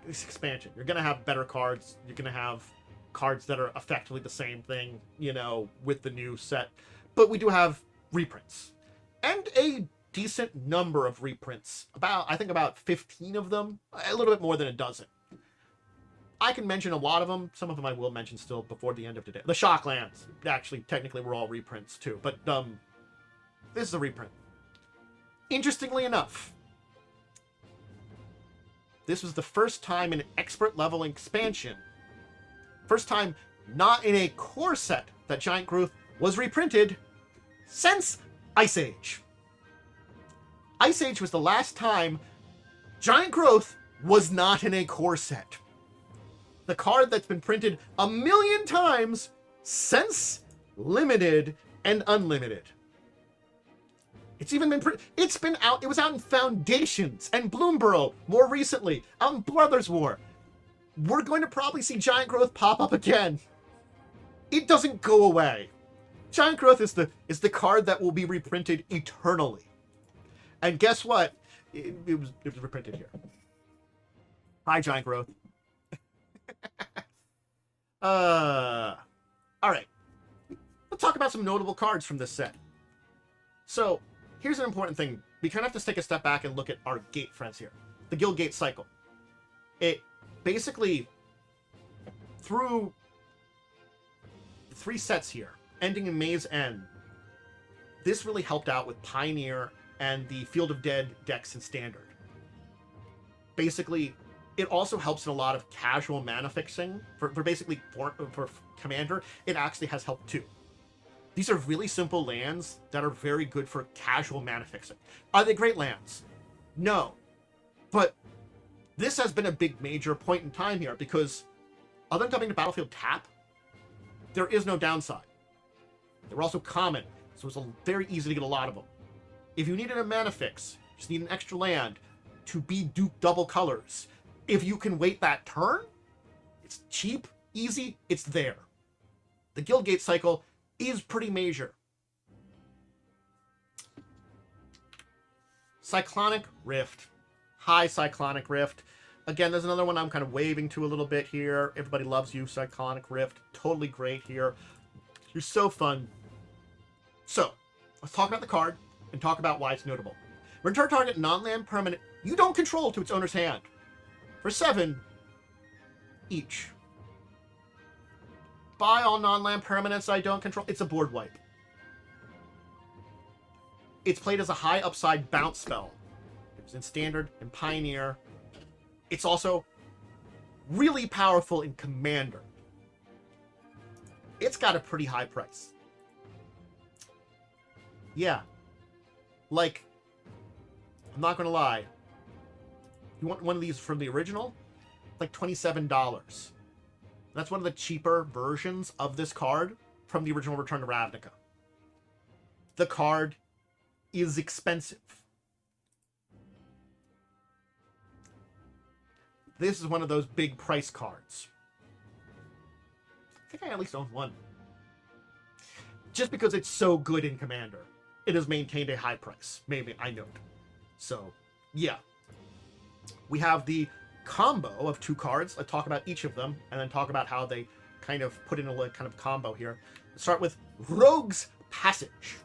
it's expansion. You're going to have better cards. You're going to have cards that are effectively the same thing, with the new set. But we do have reprints. And a decent number of reprints. I think about 15 of them. A little bit more than a dozen. I can mention a lot of them. Some of them I will mention still before the end of today. The Shocklands, actually, technically, were all reprints too. But this is a reprint. Interestingly enough, this was the first time in an expert level expansion, first time not in a core set, that Giant Growth was reprinted since Ice Age. Ice Age was the last time Giant Growth was not in a core set. The card that's been printed 1,000,000 times since Limited and Unlimited. It's even been it's been out. It was out in Foundations and Bloomborough more recently, out in Brothers War. We're going to probably see Giant Growth pop up again. It doesn't go away. Giant Growth is the card that will be reprinted eternally. And guess what? It was reprinted here. Hi, Giant Growth. All right. Let's talk about some notable cards from this set. So, here's an important thing. We kind of have to take a step back and look at our gate friends here. the Guildgate cycle. It basically, through 3 sets here, ending in Maze End, this really helped out with Pioneer and the Field of Dead decks in Standard. Basically, it also helps in a lot of casual mana fixing. For Commander, it actually has helped too. These are really simple lands that are very good for casual mana fixing. Are they great lands? No. But this has been a big major point in time here, because other than coming to battlefield tap, there is no downside. They're also common, so it's very easy to get a lot of them. If you needed a mana fix, just need an extra land to be Duke double colors. If you can wait that turn, it's cheap, easy, it's there. The Guildgate cycle is pretty major. Cyclonic Rift. High Cyclonic Rift. Again, there's another one I'm kind of waving to a little bit here. Everybody loves you, Cyclonic Rift. Totally great here. You're so fun. So, let's talk about the card and talk about why it's notable. Return target non-land permanent you don't control to its owner's hand for 7 each. Buy all non-land permanents I don't control. It's a board wipe. It's played as a high upside bounce spell. It's in Standard and Pioneer. It's also really powerful in Commander. It's got a pretty high price. Yeah. Like, I'm not going to lie. You want one of these from the original? Like $27. That's one of the cheaper versions of this card from the original Return to Ravnica. The card is expensive. This is one of those big price cards. I think I at least own one. Just because it's so good in Commander, it has maintained a high price. Maybe, I note. So, yeah. We have the combo of 2 cards. Let's talk about each of them, and then talk about how they kind of put in a kind of combo here. Let's start with Rogue's Passage.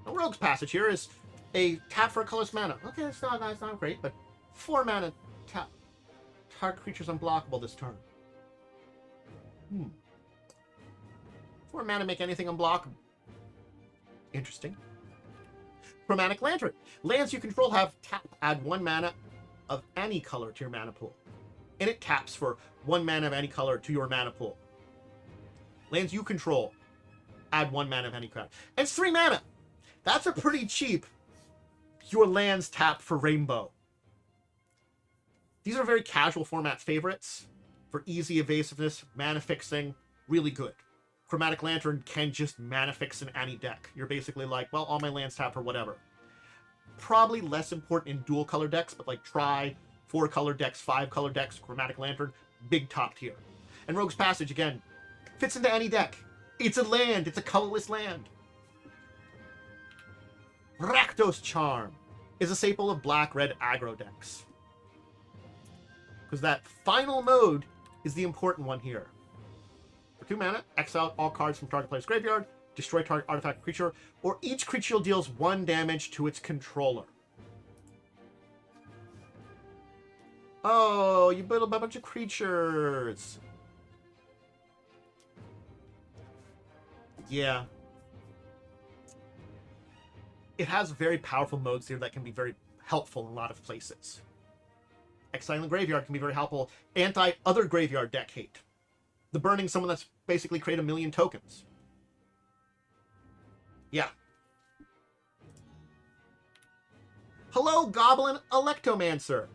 Now, Rogue's Passage here is a tap for a colorless mana. Okay, it's not great, but 4 mana tap. Target creature's unblockable this turn. 4 mana make anything unblockable. Interesting. Chromatic Lantern. Lands you control have tap. Add 1 mana of any color to your mana pool. And it taps for 1 mana of any color to your mana pool. Lands you control, add 1 mana of any color. And it's 3 mana. That's a pretty cheap your lands tap for Rainbow. These are very casual format favorites for easy evasiveness, mana fixing, really good. Chromatic Lantern can just mana fix in any deck. You're basically like, well, all my lands tap for whatever. Probably less important in dual color decks, but like try 4 color decks, 5 color decks, Chromatic Lantern, big top tier. And Rogue's Passage, again, fits into any deck. It's a land. It's a colorless land. Rakdos Charm is a staple of black-red aggro decks. Because that final mode is the important one here. For 2 mana, exile all cards from target player's graveyard, destroy target artifact or creature, or each creature deals 1 damage to its controller. Oh, you build a bunch of creatures. Yeah. It has very powerful modes here that can be very helpful in a lot of places. Exiling the graveyard can be very helpful. Anti-other graveyard deck hate. The burning someone that's basically create 1 million tokens. Yeah. Hello, Goblin Electomancer.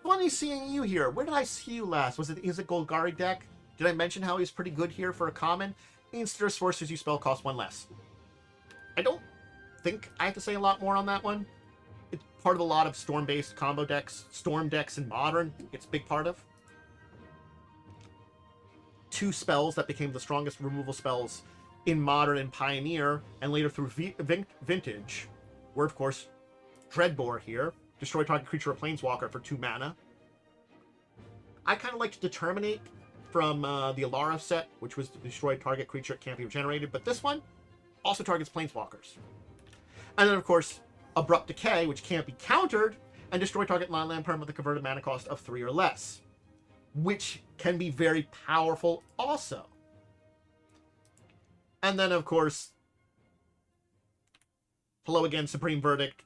Funny seeing you here. Where did I see you last? Is it Golgari deck? Did I mention how he's pretty good here for a common? Instant or sorcerers you spell cost 1 less. I don't think I have to say a lot more on that one. It's part of a lot of storm-based combo decks. Storm decks in Modern, it's a big part of. 2 spells that became the strongest removal spells in Modern and Pioneer, and later through Vintage, were, of course, Dreadbore here. Destroy target creature or planeswalker for 2 mana. I kind of like to Determinate from the Alara set, which was to destroy target creature, it can't be regenerated, but this one also targets planeswalkers. And then, of course, Abrupt Decay, which can't be countered, and destroy target land permanent with a converted mana cost of 3 or less, which can be very powerful also. And then, of course, hello again, Supreme Verdict,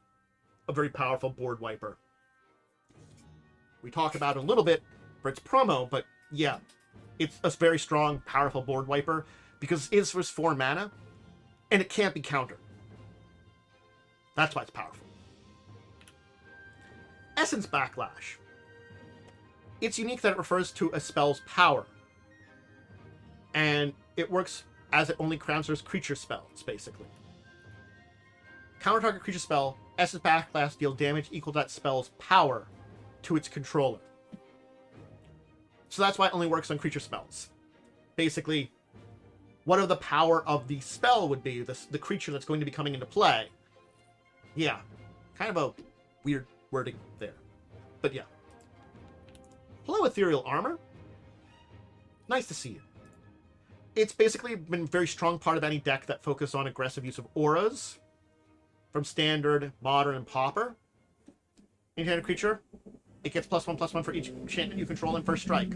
a very powerful board wiper. We talk about it a little bit for its promo, but yeah, it's a very strong, powerful board wiper because it is for 4 mana, and it can't be countered. That's why it's powerful. Essence Backlash. It's unique that it refers to a spell's power, and it works as it only counters creature spells, basically. Counter target creature spell, Essence Backlash deal damage equal to that spell's power to its controller. So that's why it only works on creature spells. Basically, whatever the power of the spell would be, the creature that's going to be coming into play. Yeah, kind of a weird wording there. But yeah. Hello, Ethereal Armor. Nice to see you. It's basically been a very strong part of any deck that focus on aggressive use of auras. From Standard, Modern, and Pauper. Enchanted creature, it gets +1/+1 for each enchantment you control in first strike.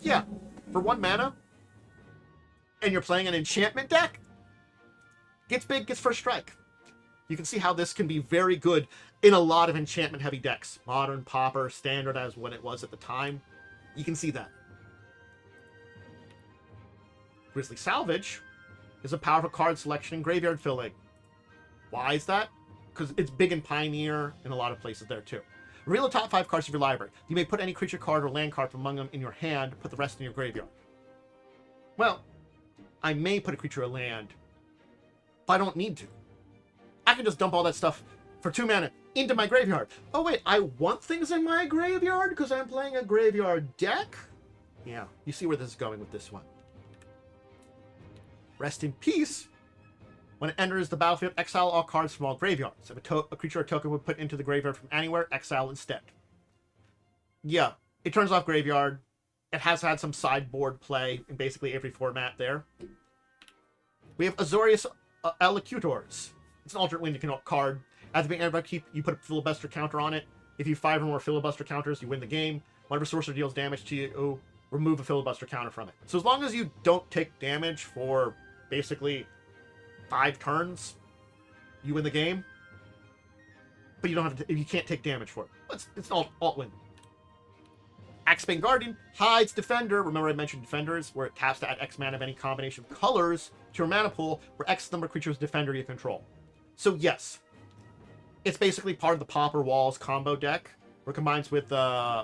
Yeah, for 1 mana, and you're playing an enchantment deck, gets big, gets first strike. You can see how this can be very good in a lot of enchantment-heavy decks. Modern, Pauper, Standard as what it was at the time. You can see that. Grisly Salvage is a powerful card selection and graveyard filling. Why is that? Because it's big in Pioneer and a lot of places there too. Reveal the top 5 cards of your library. You may put any creature card or land card from among them in your hand, put the rest in your graveyard. Well, I may put a creature or land, but I don't need to. I can just dump all that stuff for 2 mana into my graveyard. Oh wait, I want things in my graveyard because I'm playing a graveyard deck? Yeah, you see where this is going with this one. Rest in Peace. When it enters the battlefield, exile all cards from all graveyards. If a creature or token would put into the graveyard from anywhere, exile instead. Yeah, it turns off graveyard. It has had some sideboard play in basically every format there. We have Azorius Elocutors. It's an alternate win card. At the beginning of upkeep, you put a filibuster counter on it. If you have 5 or more filibuster counters, you win the game. Whenever sorcerer deals damage to you, remove a filibuster counter from it. So as long as you don't take damage for basically 5 turns, you win the game. But you don't have to, you can't take damage for it. It's an alt win. Axebane Guardian hides Defender. Remember I mentioned Defenders, where it taps to add X mana of any combination of colors to your mana pool, where X number of creatures Defender you control. So yes, it's basically part of the Pauper Walls combo deck, where it combines with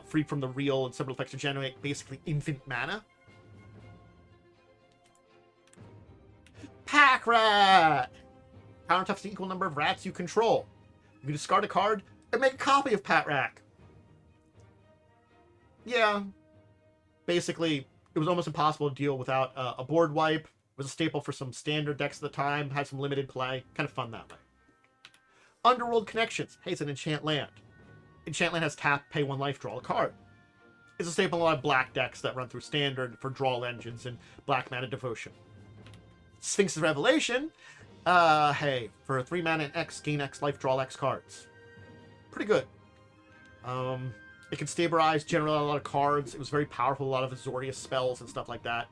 Free from the Real and several effects to generate basically infinite mana. Pack Rat! Counter touch the equal number of rats you control. You can discard a card and make a copy of Pack Rat. Yeah. Basically, it was almost impossible to deal without a board wipe. It was a staple for some standard decks at the time. Had some limited play. Kind of fun that way. Underworld Connections. Hey, it's an enchant land. Enchant land has tap, pay 1 life, draw a card. It's a staple in a lot of black decks that run through standard for draw engines and black mana devotion. Sphinx's Revelation. Hey, for 3 mana and X, gain X life, draw X cards. Pretty good. It can stabilize, generate a lot of cards. It was very powerful, a lot of Azorius spells and stuff like that.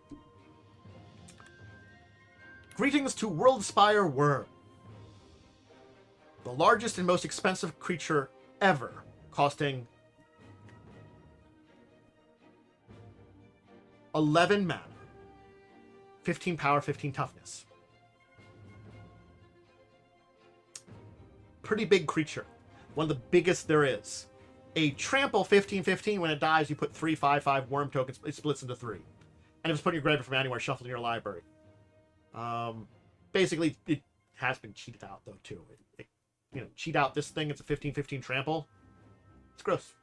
Greetings to Worldspire Worm. The largest and most expensive creature ever, costing 11 mana, 15 power, 15 toughness. Pretty big creature. One of the biggest there is. A trample 15/15, when it dies, you put 3 5/5 worm tokens, it splits into 3. And if it's put in your graveyard from anywhere, shuffle in your library. Basically, it has been cheated out, though, too. Cheat out this thing, it's a 15/15 trample. It's gross.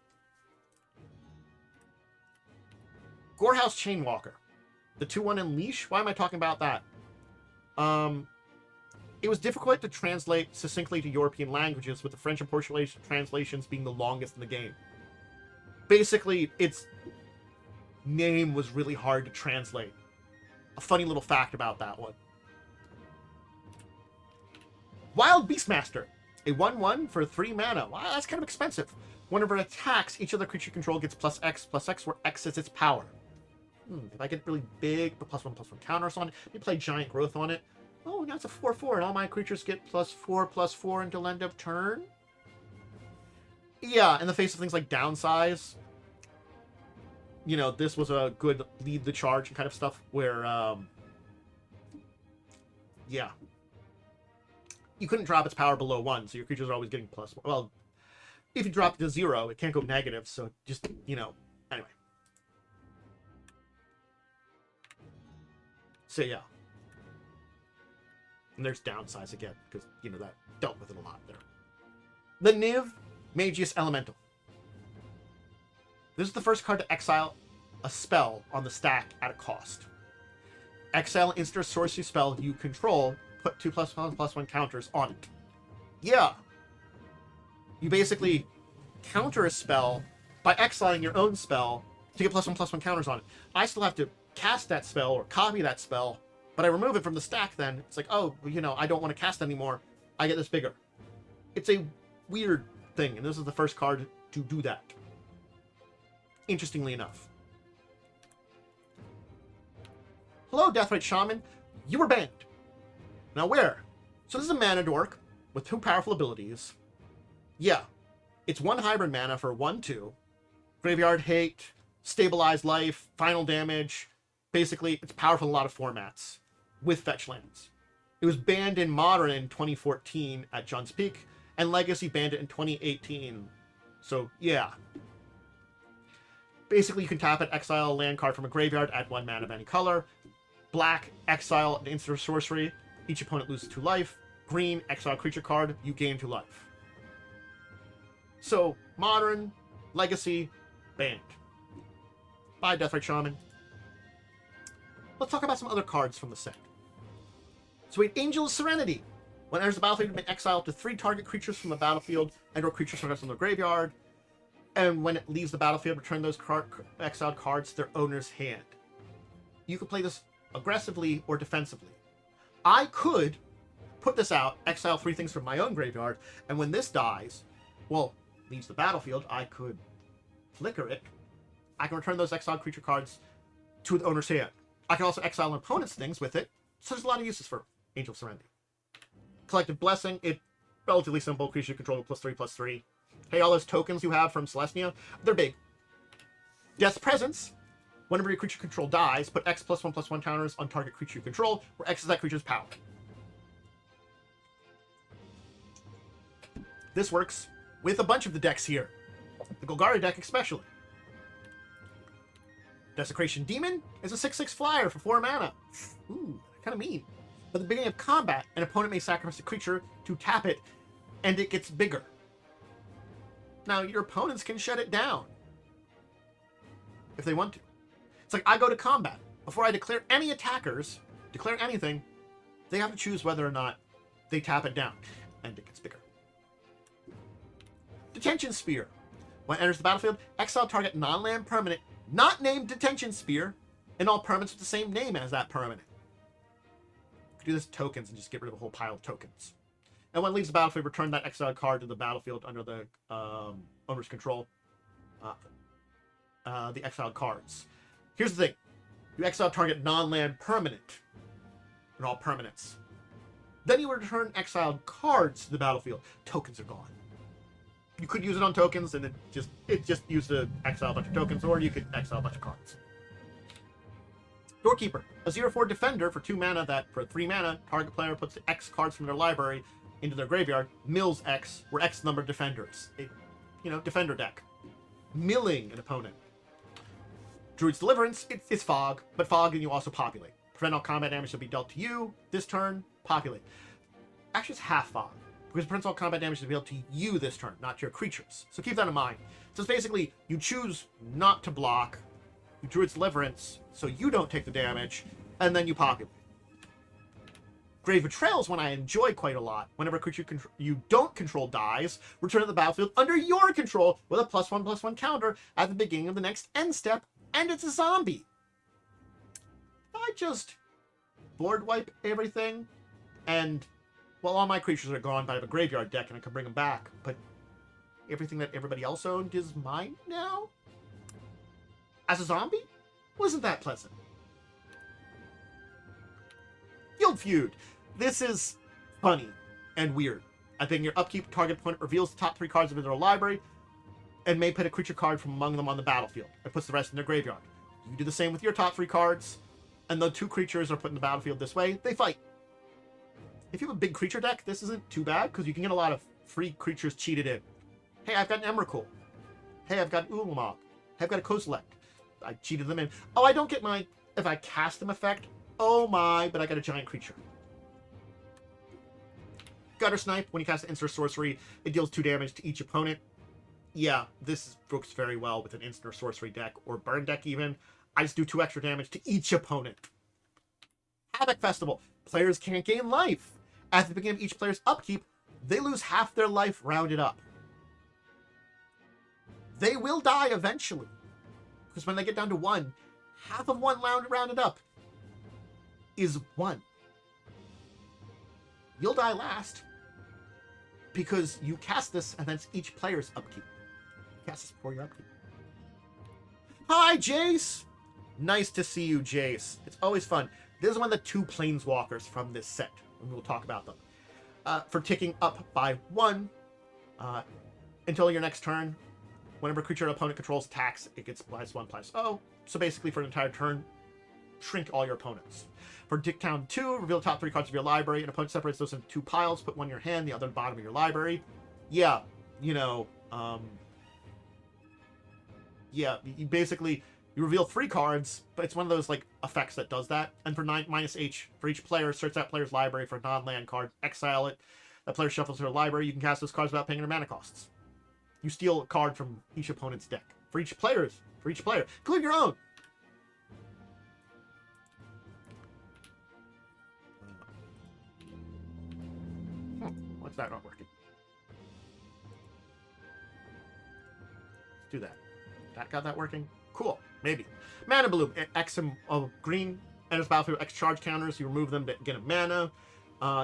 Gorehouse Chainwalker. The 2/1 Unleash? Why am I talking about that? It was difficult to translate succinctly to European languages, with the French and Portuguese translations being the longest in the game. Basically, its name was really hard to translate. A funny little fact about that one. Wild Beastmaster. A 1/1 for 3 mana. Wow, that's kind of expensive. Whenever it attacks, each other creature control gets +X/+X, where X is its power. If I get really big, put +1/+1 counters on it, you play Giant Growth on it. Oh, now it's a 4/4, and all my creatures get +4/+4 until end of turn. Yeah, in the face of things like downsize, this was a good lead the charge and kind of stuff where, yeah. You couldn't drop its power below 1, so your creatures are always getting +1. Well, if you drop it to 0, it can't go negative, so just, anyway. So, yeah. And there's downsize again, because, that dealt with it a lot there. The Niv Magius Elemental. This is the first card to exile a spell on the stack at a cost. Exile an instant sorcery spell you control, put 2/+1/+1 counters on it. Yeah. You basically counter a spell by exiling your own spell to get +1/+1 counters on it. I still have to cast that spell or copy that spell, but I remove it from the stack then. It's like, oh, I don't want to cast anymore. I get this bigger. It's a weird thing, and this is the first card to do that. Interestingly enough. Hello, Deathrite Shaman. You were banned. Now where? So this is a mana dork with 2 powerful abilities. Yeah. It's 1 hybrid mana for 1/2. Graveyard Hate, Stabilize Life, Final Damage. Basically, it's powerful in a lot of formats with fetch lands. It was banned in Modern in 2014 at John's Peak, and Legacy banned it in 2018. So, yeah. Basically, you can tap it, exile a land card from a graveyard, add 1 mana of any color. Black, exile an instant sorcery. Each opponent loses 2 life. Green, exile a creature card. You gain 2 life. So, Modern, Legacy, banned. Bye, Deathrite Shaman. Let's talk about some other cards from the set. So we have Angel of Serenity. When it enters the battlefield, you may exile up to 3 target creatures from the battlefield and/or creatures from the graveyard. And when it leaves the battlefield, return those exiled cards to their owner's hand. You can play this aggressively or defensively. I could put this out, exile 3 things from my own graveyard, and when this dies, leaves the battlefield, I could flicker it. I can return those exiled creature cards to the owner's hand. I can also exile an opponent's things with it, so there's a lot of uses for Angel of Serenity. Collective Blessing, it's relatively simple, creature control +3/+3. Hey, all those tokens you have from Celestia, they're big. Death's Presence. Whenever your creature control dies, put X +1/+1 counters on target creature you control, where X is that creature's power. This works with a bunch of the decks here. The Golgari deck especially. Desecration Demon is a 6/6 flyer for 4 mana. Ooh, kind of mean. At the beginning of combat, an opponent may sacrifice a creature to tap it, and it gets bigger. Now, your opponents can shut it down if they want to. It's like I go to combat. Before I declare any attackers, declare anything, they have to choose whether or not they tap it down, and it gets bigger. Detention Spear. When it enters the battlefield, exile target non-land permanent, not named Detention Spear, and all permanents with the same name as that permanent. You could do this with tokens and just get rid of a whole pile of tokens. And when it leaves the battlefield, return that exiled card to the battlefield under the owner's control. The exiled cards. Here's the thing. You exile target non-land permanent and all permanents. Then you return exiled cards to the battlefield. Tokens are gone. You could use it on tokens, and it just used to exile a bunch of tokens, or you could exile a bunch of cards. Doorkeeper, a 0/4 defender for 2 mana that, for 3 mana, target player puts the X cards from their library into their graveyard, mills X, where X is the number of defenders. Defender deck. Milling an opponent. Druid's Deliverance, it's Fog, but Fog and you also populate. Prevent all combat damage to be dealt to you this turn, populate. Actually, it's half Fog, because prevents all combat damage to be dealt to you this turn, not to your creatures. So keep that in mind. So it's basically, you choose not to block, you Druid's Deliverance, so you don't take the damage, and then you populate. Grave Betrayal is one I enjoy quite a lot. Whenever a creature you don't control dies, return to the battlefield under your control with a +1/+1 counter at the beginning of the next end step, and it's a zombie. I just board wipe everything and Well, all my creatures are gone, but I have a graveyard deck and I can bring them back. But everything that everybody else owned is mine now? As a zombie? Wasn't that pleasant? Guild Feud. This is funny and weird. At the beginning of your upkeep, target opponent reveals the top 3 cards of their library and may put a creature card from among them on the battlefield and puts the rest in their graveyard. You do the same with your top 3 cards, and the 2 creatures are put in the battlefield this way. They fight. If you have a big creature deck, this isn't too bad, because you can get a lot of free creatures cheated in. Hey, I've got an Emrakul. Hey, I've got an Ulamog. Hey, I've got a Kozilek. I cheated them in. Oh, I don't get my if I cast them effect. Oh my, but I got a giant creature. Gutter Snipe, when you cast an instant sorcery, it deals 2 damage to each opponent. Yeah, this works very well with an instant or sorcery deck, or burn deck even. I just do 2 extra damage to each opponent. Havoc Festival. Players can't gain life. At the beginning of each player's upkeep, they lose half their life rounded up. They will die eventually. Because when they get down to 1, half of 1 rounded up is 1. You'll die last. Because you cast this, and that's each player's upkeep. You cast this before your upkeep. Hi, Jace! Nice to see you, Jace. It's always fun. This is one of the 2 planeswalkers from this set, and we'll talk about them. For ticking up by 1, until your next turn, whenever a creature an opponent controls attacks, it gets +1/+0. So basically, for an entire turn, shrink all your opponents. For Tick Down 2, reveal the top 3 cards of your library. An opponent separates those into 2 piles. Put 1 in your hand, the other in the bottom of your library. Yeah, you know, yeah, you basically, you reveal 3 cards, but it's one of those, like, effects that does that. And for -H, for each player, search that player's library for a non-land card, exile it. That player shuffles their library. You can cast those cards without paying their mana costs. You steal a card from each opponent's deck. For each player, including your own. What's that not working? Let's do that. That got that working? Cool. Maybe. Mana Bloom. X of green. Enters battlefield X charge counters. You remove them to get a mana.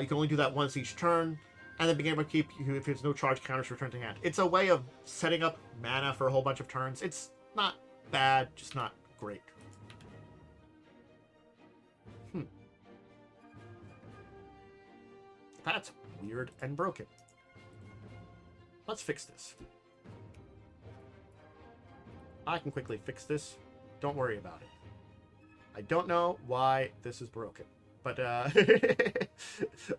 You can only do that once each turn. And then begin to keep, if there's no charge counters, return to hand. It's a way of setting up mana for a whole bunch of turns. It's not bad, just not great. That's weird and broken. Let's fix this. I can quickly fix this. Don't worry about it. I don't know why this is broken. But,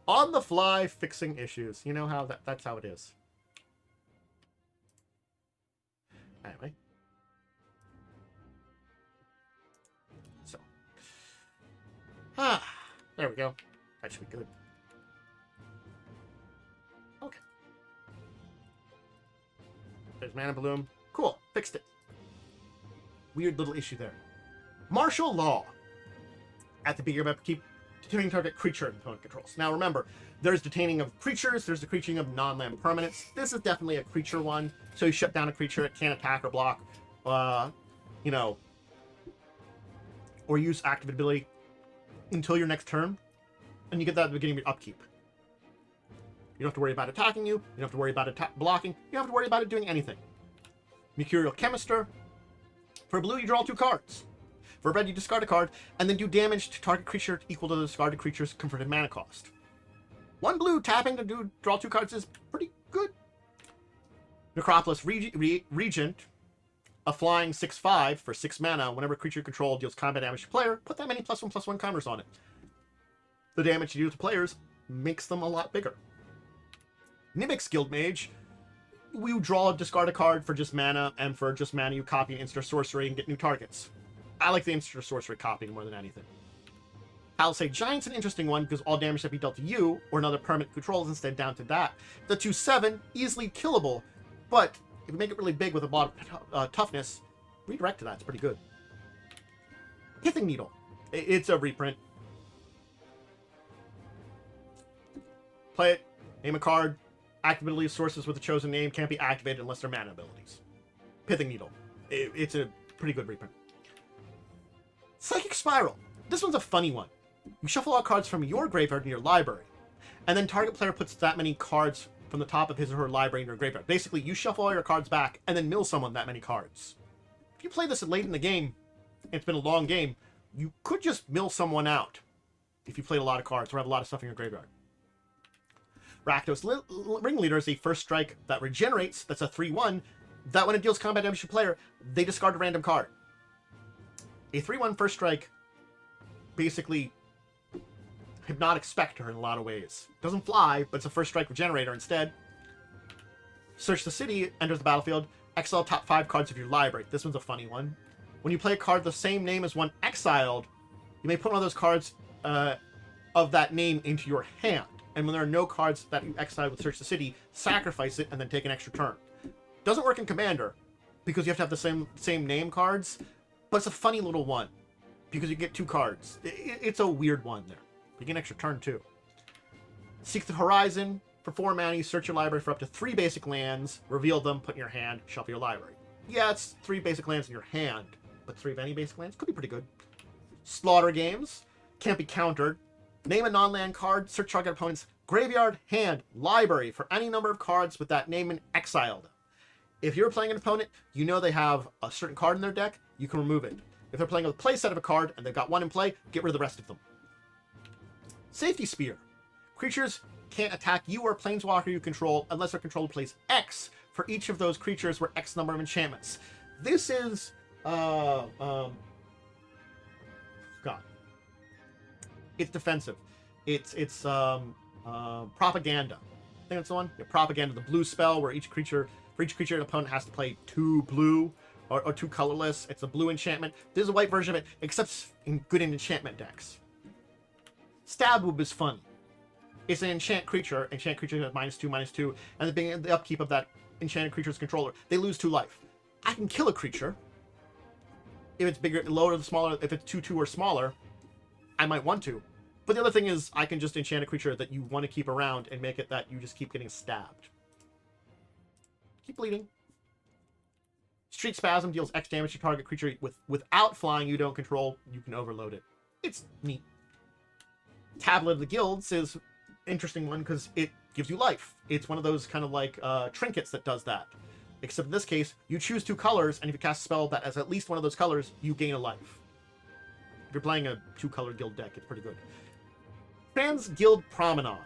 on the fly, fixing issues. You know how that's how it is. Anyway. So. There we go. That should be good. Okay. There's Mana Bloom. Cool. Fixed it. Weird little issue there. Martial Law. At the beginning of upkeep, detaining target creature and opponent controls. Now remember, there's detaining of creatures, there's the creaturing of non-land permanents. This is definitely a creature one, so you shut down a creature, it can't attack or block, you know, or use active ability until your next turn, and you get that at the beginning of your upkeep. You don't have to worry about attacking you, you don't have to worry about blocking, you don't have to worry about it doing anything. Mercurial Chemister. For blue, you draw 2 cards. For red, you discard a card, and then do damage to target creature equal to the discarded creature's converted mana cost. 1 blue tapping to draw 2 cards is pretty good. Necropolis Regent, a flying 6/5 for 6 mana. Whenever a creature you control deals combat damage to player, put that many +1/+1 counters on it. The damage you do to players makes them a lot bigger. Nimix Guildmage, you draw discard a card for just mana, and for just mana you copy an instant sorcery and get new targets. I like the instant sorcery copying more than anything. Palisade Giant's an interesting one because all damage that be dealt to you or another permanent controls instead down to that. The 2/7, easily killable, but if you make it really big with a lot of toughness, redirect to that. It's pretty good. Pithing Needle. It's a reprint. Play it, name a card. Active ability sources with a chosen name can't be activated unless they're mana abilities. Pithing Needle. It's a pretty good reprint. Psychic Spiral. This one's a funny one. You shuffle all cards from your graveyard to your library. and then target player puts that many cards from the top of his or her library in your graveyard. Basically, you shuffle all your cards back and then mill someone that many cards. If you play this late in the game, and it's been a long game, you could just mill someone out if you played a lot of cards or have a lot of stuff in your graveyard. Rakdos Ringleader is a first strike that regenerates, that's a 3/1, that when it deals combat damage to a player, they discard a random card. A 3/1 first strike, basically Hypnotic Spectre in a lot of ways. Doesn't fly, but it's a first strike regenerator instead. Search the city, enters the battlefield, exile top 5 cards of your library. This one's a funny one. When you play a card the same name as one exiled, you may put one of those cards of that name into your hand. And when there are no cards that you exile with Search the City, sacrifice it and then take an extra turn. Doesn't work in Commander, because you have to have the same name cards, but it's a funny little one, because you get 2 cards. It's a weird one there. You get an extra turn too. Seek the Horizon. For 4 mana, you search your library for up to 3 basic lands, reveal them, put in your hand, shuffle your library. Yeah, it's 3 basic lands in your hand, but 3 of any basic lands could be pretty good. Slaughter Games. Can't be countered. Name a non-land card, search target opponent's graveyard, hand, library for any number of cards with that name and exile them. If you're playing an opponent, you know they have a certain card in their deck, you can remove it. If they're playing a play set of a card and they've got one in play, get rid of the rest of them. Safety Spear. Creatures can't attack you or planeswalker you control unless their controller plays X for each of those creatures where X number of enchantments. This is God. It's defensive. It's propaganda. I think that's the one. Yeah, propaganda, the blue spell where each creature an opponent has to play 2 blue or 2 colorless. It's a blue enchantment. There's a white version of it, except in good enchantment decks. Stab Whoop is fun. It's an enchant creature. Enchant creature has -2/-2, and the upkeep of that enchanted creature's controller, they lose 2 life. I can kill a creature if it's bigger, lower, or smaller. If it's 2/2 or smaller, I might want to. But the other thing is, I can just enchant a creature that you want to keep around and make it that you just keep getting stabbed. Keep bleeding. Street Spasm deals X damage to target creature without flying you don't control. You can overload it. It's neat. Tablet of the Guilds is an interesting one because it gives you life. It's one of those kind of like trinkets that does that. Except in this case, you choose 2 colors, and if you cast a spell that has at least one of those colors, you gain a life. If you're playing a 2-color guild deck, it's pretty good. Trans Guild Promenade.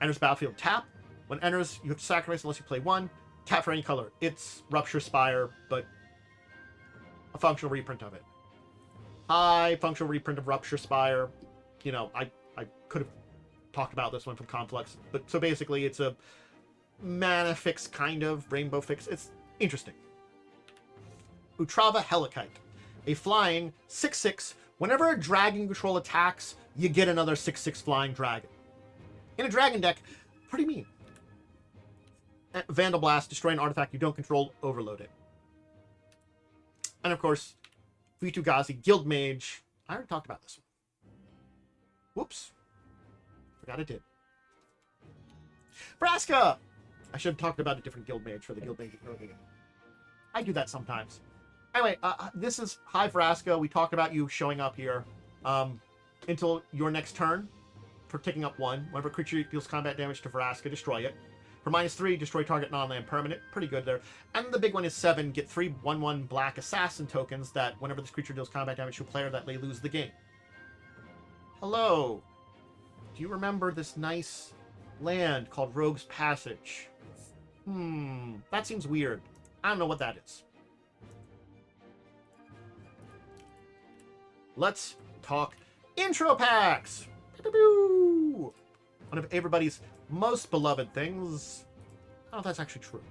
Enters battlefield, tap. When it enters, you have to sacrifice unless you play 1. Tap for any color. It's Rupture Spire, but a functional reprint of it. Hi, functional reprint of Rupture Spire. You know, I could have talked about this one from Complex, but so basically it's a mana fix, kind of rainbow fix. It's interesting. Utrava Helicite, a flying 6/6. Whenever a dragon control attacks, you get another 6/6 flying dragon. In a dragon deck, pretty mean. Vandal Blast, destroy an artifact you don't control, overload it. And of course, Vitu-Ghazi Guild Mage. I already talked about this one. Whoops. Forgot I did. Vraska! I should have talked about a different Guild Mage for the Guild Mage earlier. I do that sometimes. Anyway, this is Hi Vraska. We talked about you showing up here until your next turn for taking up 1. Whenever a creature deals combat damage to Vraska, destroy it. For -3, destroy target non-land permanent. Pretty good there. And the big one is 7. Get 3 1/1 black assassin tokens that whenever this creature deals combat damage to a player, that they lose the game. Hello. Do you remember this nice land called Rogue's Passage? That seems weird. I don't know what that is. Let's talk intro packs. One of everybody's most beloved things. I don't know if that's actually true.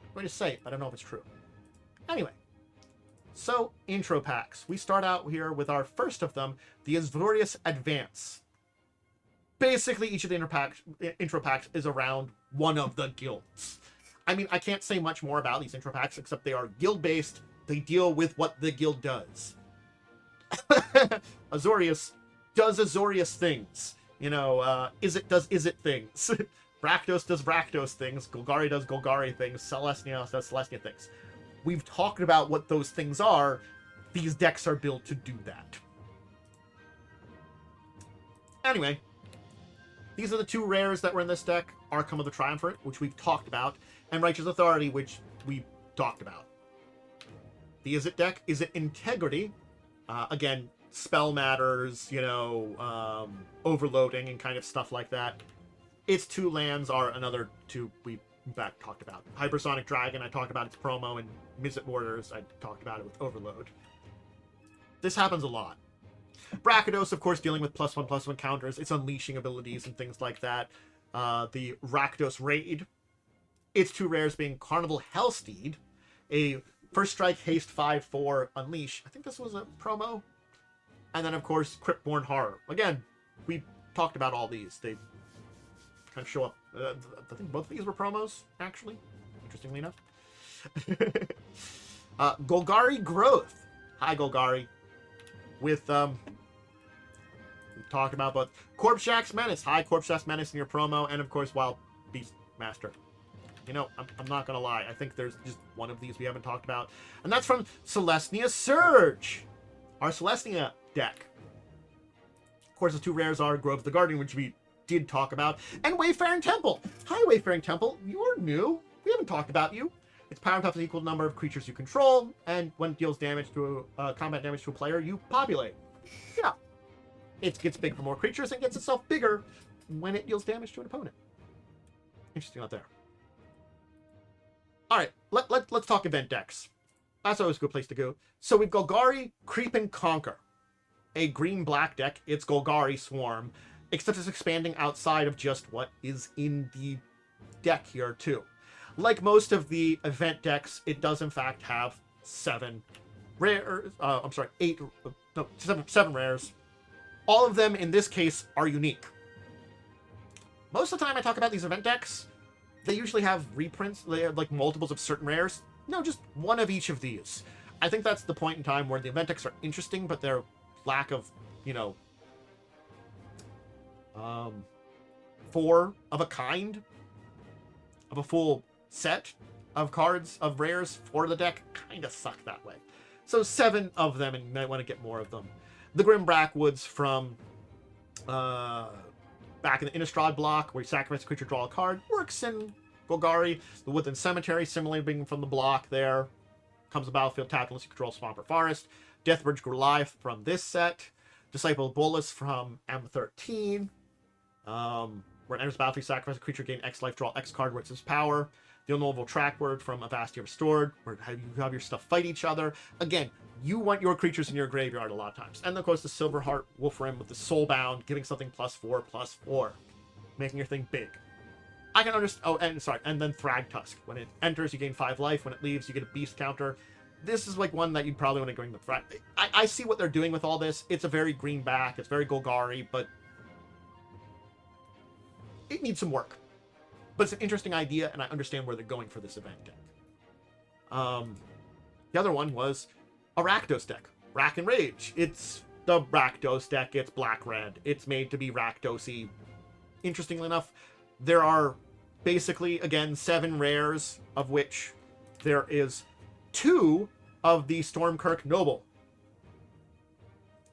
I'm going to say it, but I don't know if it's true. Anyway, so intro packs. We start out here with our first of them, the Azorius Advance. Basically, each of the intro packs is around one of the guilds. I mean, I can't say much more about these intro packs, except they are guild-based. They deal with what the guild does. Azorius does Azorius things. You know, Izzet does Izzet things. Rakdos does Rakdos things. Golgari does Golgari things. Celestia does Celestia things. We've talked about what those things are. These decks are built to do that. Anyway, These are the two rares that were in this deck: Arkham of the Triumvirate, which we've talked about, and Righteous Authority, which we talked about. The Izzet deck is it Integrity. Again, spell matters, overloading and kind of stuff like that. Its two lands are another two we in fact talked about. Hypersonic Dragon, I talked about its promo, and Mizzet Mortars, I talked about it with Overload. This happens a lot. Brachydos, of course, dealing with +1/+1 counters, its unleashing abilities and things like that. The Rakdos Raid, its two rares being Carnival Hellsteed, a first strike, haste 5/4, unleash. I think this was a promo. And then, of course, Cryptborn Horror. Again, we talked about all these. They kind of show up. I think both of these were promos, actually, interestingly enough. Golgari Growth. Hi, Golgari. With, we talked about both Corpse Jack's Menace. Hi, Corpse Jack's Menace in your promo. And, of course, Wild Beast Master. I'm not going to lie. I think there's just one of these we haven't talked about. And that's from Celestia Surge. Our Celestia deck. Of course, the two rares are Grove of the Guardian, which we did talk about, and Wayfaring Temple. Hi, Wayfaring Temple. You're new. We haven't talked about you. Its power and toughness is equal to the number of creatures you control, and when it deals damage to combat damage to a player, you populate. Yeah. It gets big for more creatures and gets itself bigger when it deals damage to an opponent. Interesting out there. All right, let's talk event decks. That's always a good place to go. So we've Golgari Creep and Conquer, a green-black deck. It's Golgari Swarm, except it's expanding outside of just what is in the deck here, too. Like most of the event decks, it does, in fact, have seven rares. Seven rares. All of them, in this case, are unique. Most of the time I talk about these event decks, they usually have reprints. They have, like, multiples of certain rares. No, just one of each of these. I think that's the point in time where the event decks are interesting, but their lack of, four of a kind, of a full set of cards, of rares for the deck, kind of suck that way. So 7 of them, and you might want to get more of them. The Grim Brackwoods from back in the Innistrad block, where you sacrifice a creature, draw a card, works in Golgari. The Woodland Cemetery, similarly being from the block there, comes to battlefield tapped unless you control swamp or forest. Deathbridge Goliath from this set. Disciple Bolus from M13. Where it enters battlefield, sacrifice a creature, gain X life, draw X card, what's its power. The Unknowable Trackword from Avastia Restored, where you have your stuff fight each other. Again, you want your creatures in your graveyard a lot of times. And of course, the Silverheart Wolfram with the Soulbound, giving something +4/+4, making your thing big. I can understand. Oh, and then Thragtusk. When it enters, you gain 5 life. When it leaves, you get a beast counter. This is like one that you probably want to bring the Thrag. I see what they're doing with all this. It's a very greenback. It's very Golgari, but it needs some work. But it's an interesting idea, and I understand where they're going for this event deck. The other one was a Rakdos deck. Rack and Rage. It's the Rakdos deck. It's black-red. It's made to be Rakdos-y. Interestingly enough, there are basically, again, 7 rares, of which there is 2 of the Stormkirk Noble.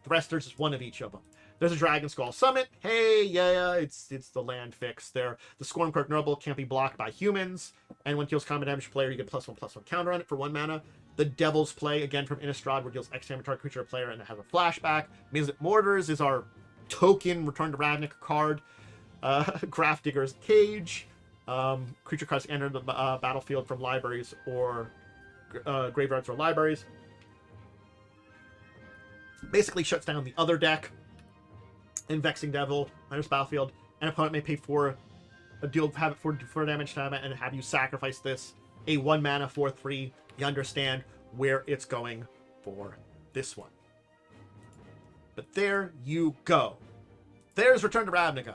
The rest, there's just 1 of each of them. There's a Dragon Skull Summit. Hey, yeah, it's the land fix there. The Stormkirk Noble can't be blocked by humans, and when it deals combat damage to player, you get +1/+1 counter on it for 1 mana. The Devil's Play, again from Innistrad, where it deals X damage to target creature or player, and it has a flashback. Mizzet Mortars is our token Return to Ravnica card. Grafdigger's Cage. Creature cards enter the battlefield from libraries or graveyards or libraries. Basically shuts down the other deck. In Vexing Devil, enters battlefield. An opponent may pay for a deal, have it for damage to it, and have you sacrifice this. A 1 mana 4/3. You understand where it's going for this one. But there you go. There's Return to Ravnica.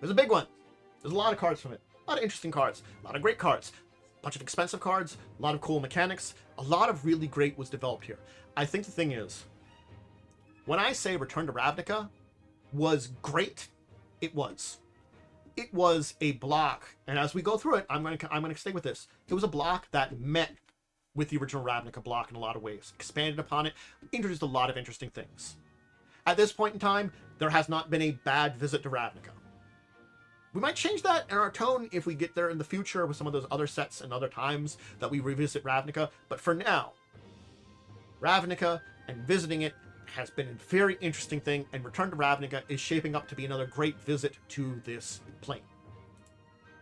There's a big one. There's a lot of cards from it. A lot of interesting cards. A lot of great cards. A bunch of expensive cards. A lot of cool mechanics. A lot of really great was developed here. I think the thing is, when I say Return to Ravnica was great, it was. It was a block, and as we go through it, I'm going to stay with this. It was a block that met with the original Ravnica block in a lot of ways, expanded upon it, introduced a lot of interesting things. At this point in time, there has not been a bad visit to Ravnica. We might change that in our tone if we get there in the future with some of those other sets and other times that we revisit Ravnica. But for now, Ravnica and visiting it has been a very interesting thing, and Return to Ravnica is shaping up to be another great visit to this plane.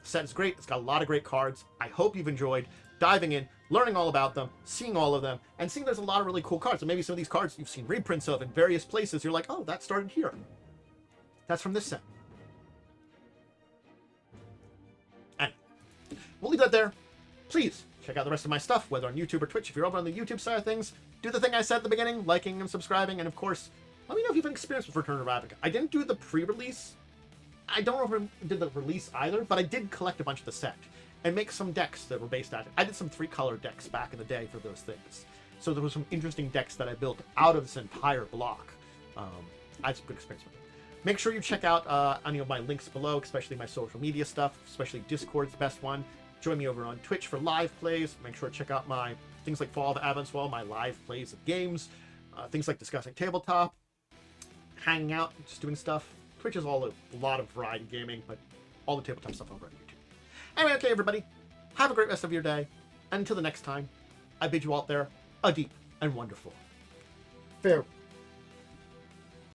The set is great. It's got a lot of great cards. I hope you've enjoyed diving in, learning all about them, seeing all of them, and seeing there's a lot of really cool cards. And maybe some of these cards you've seen reprints of in various places. You're like, oh, that started here. That's from this set. And we'll leave that there. Please check out the rest of my stuff, whether on YouTube or Twitch. If you're over on the YouTube side of things, do the thing I said at the beginning, liking and subscribing. And of course, let me know if you've experienced with Return to Ravnica. I didn't do the pre-release. I don't know if I did the release either, but I did collect a bunch of the set and make some decks that were based on it. I did some 3-color decks back in the day for those things. So there was some interesting decks that I built out of this entire block. I had some good experience with it. Make sure you check out any of my links below, especially my social media stuff, especially Discord's the best one. Join me over on Twitch for live plays. Make sure to check out my things like Fall of Avanswell, my live plays of games, things like discussing tabletop, hanging out, just doing stuff. Twitch is all a lot of variety gaming, but all the tabletop stuff over on YouTube. Anyway, okay, everybody, have a great rest of your day. And until the next time, I bid you out there a deep and wonderful farewell.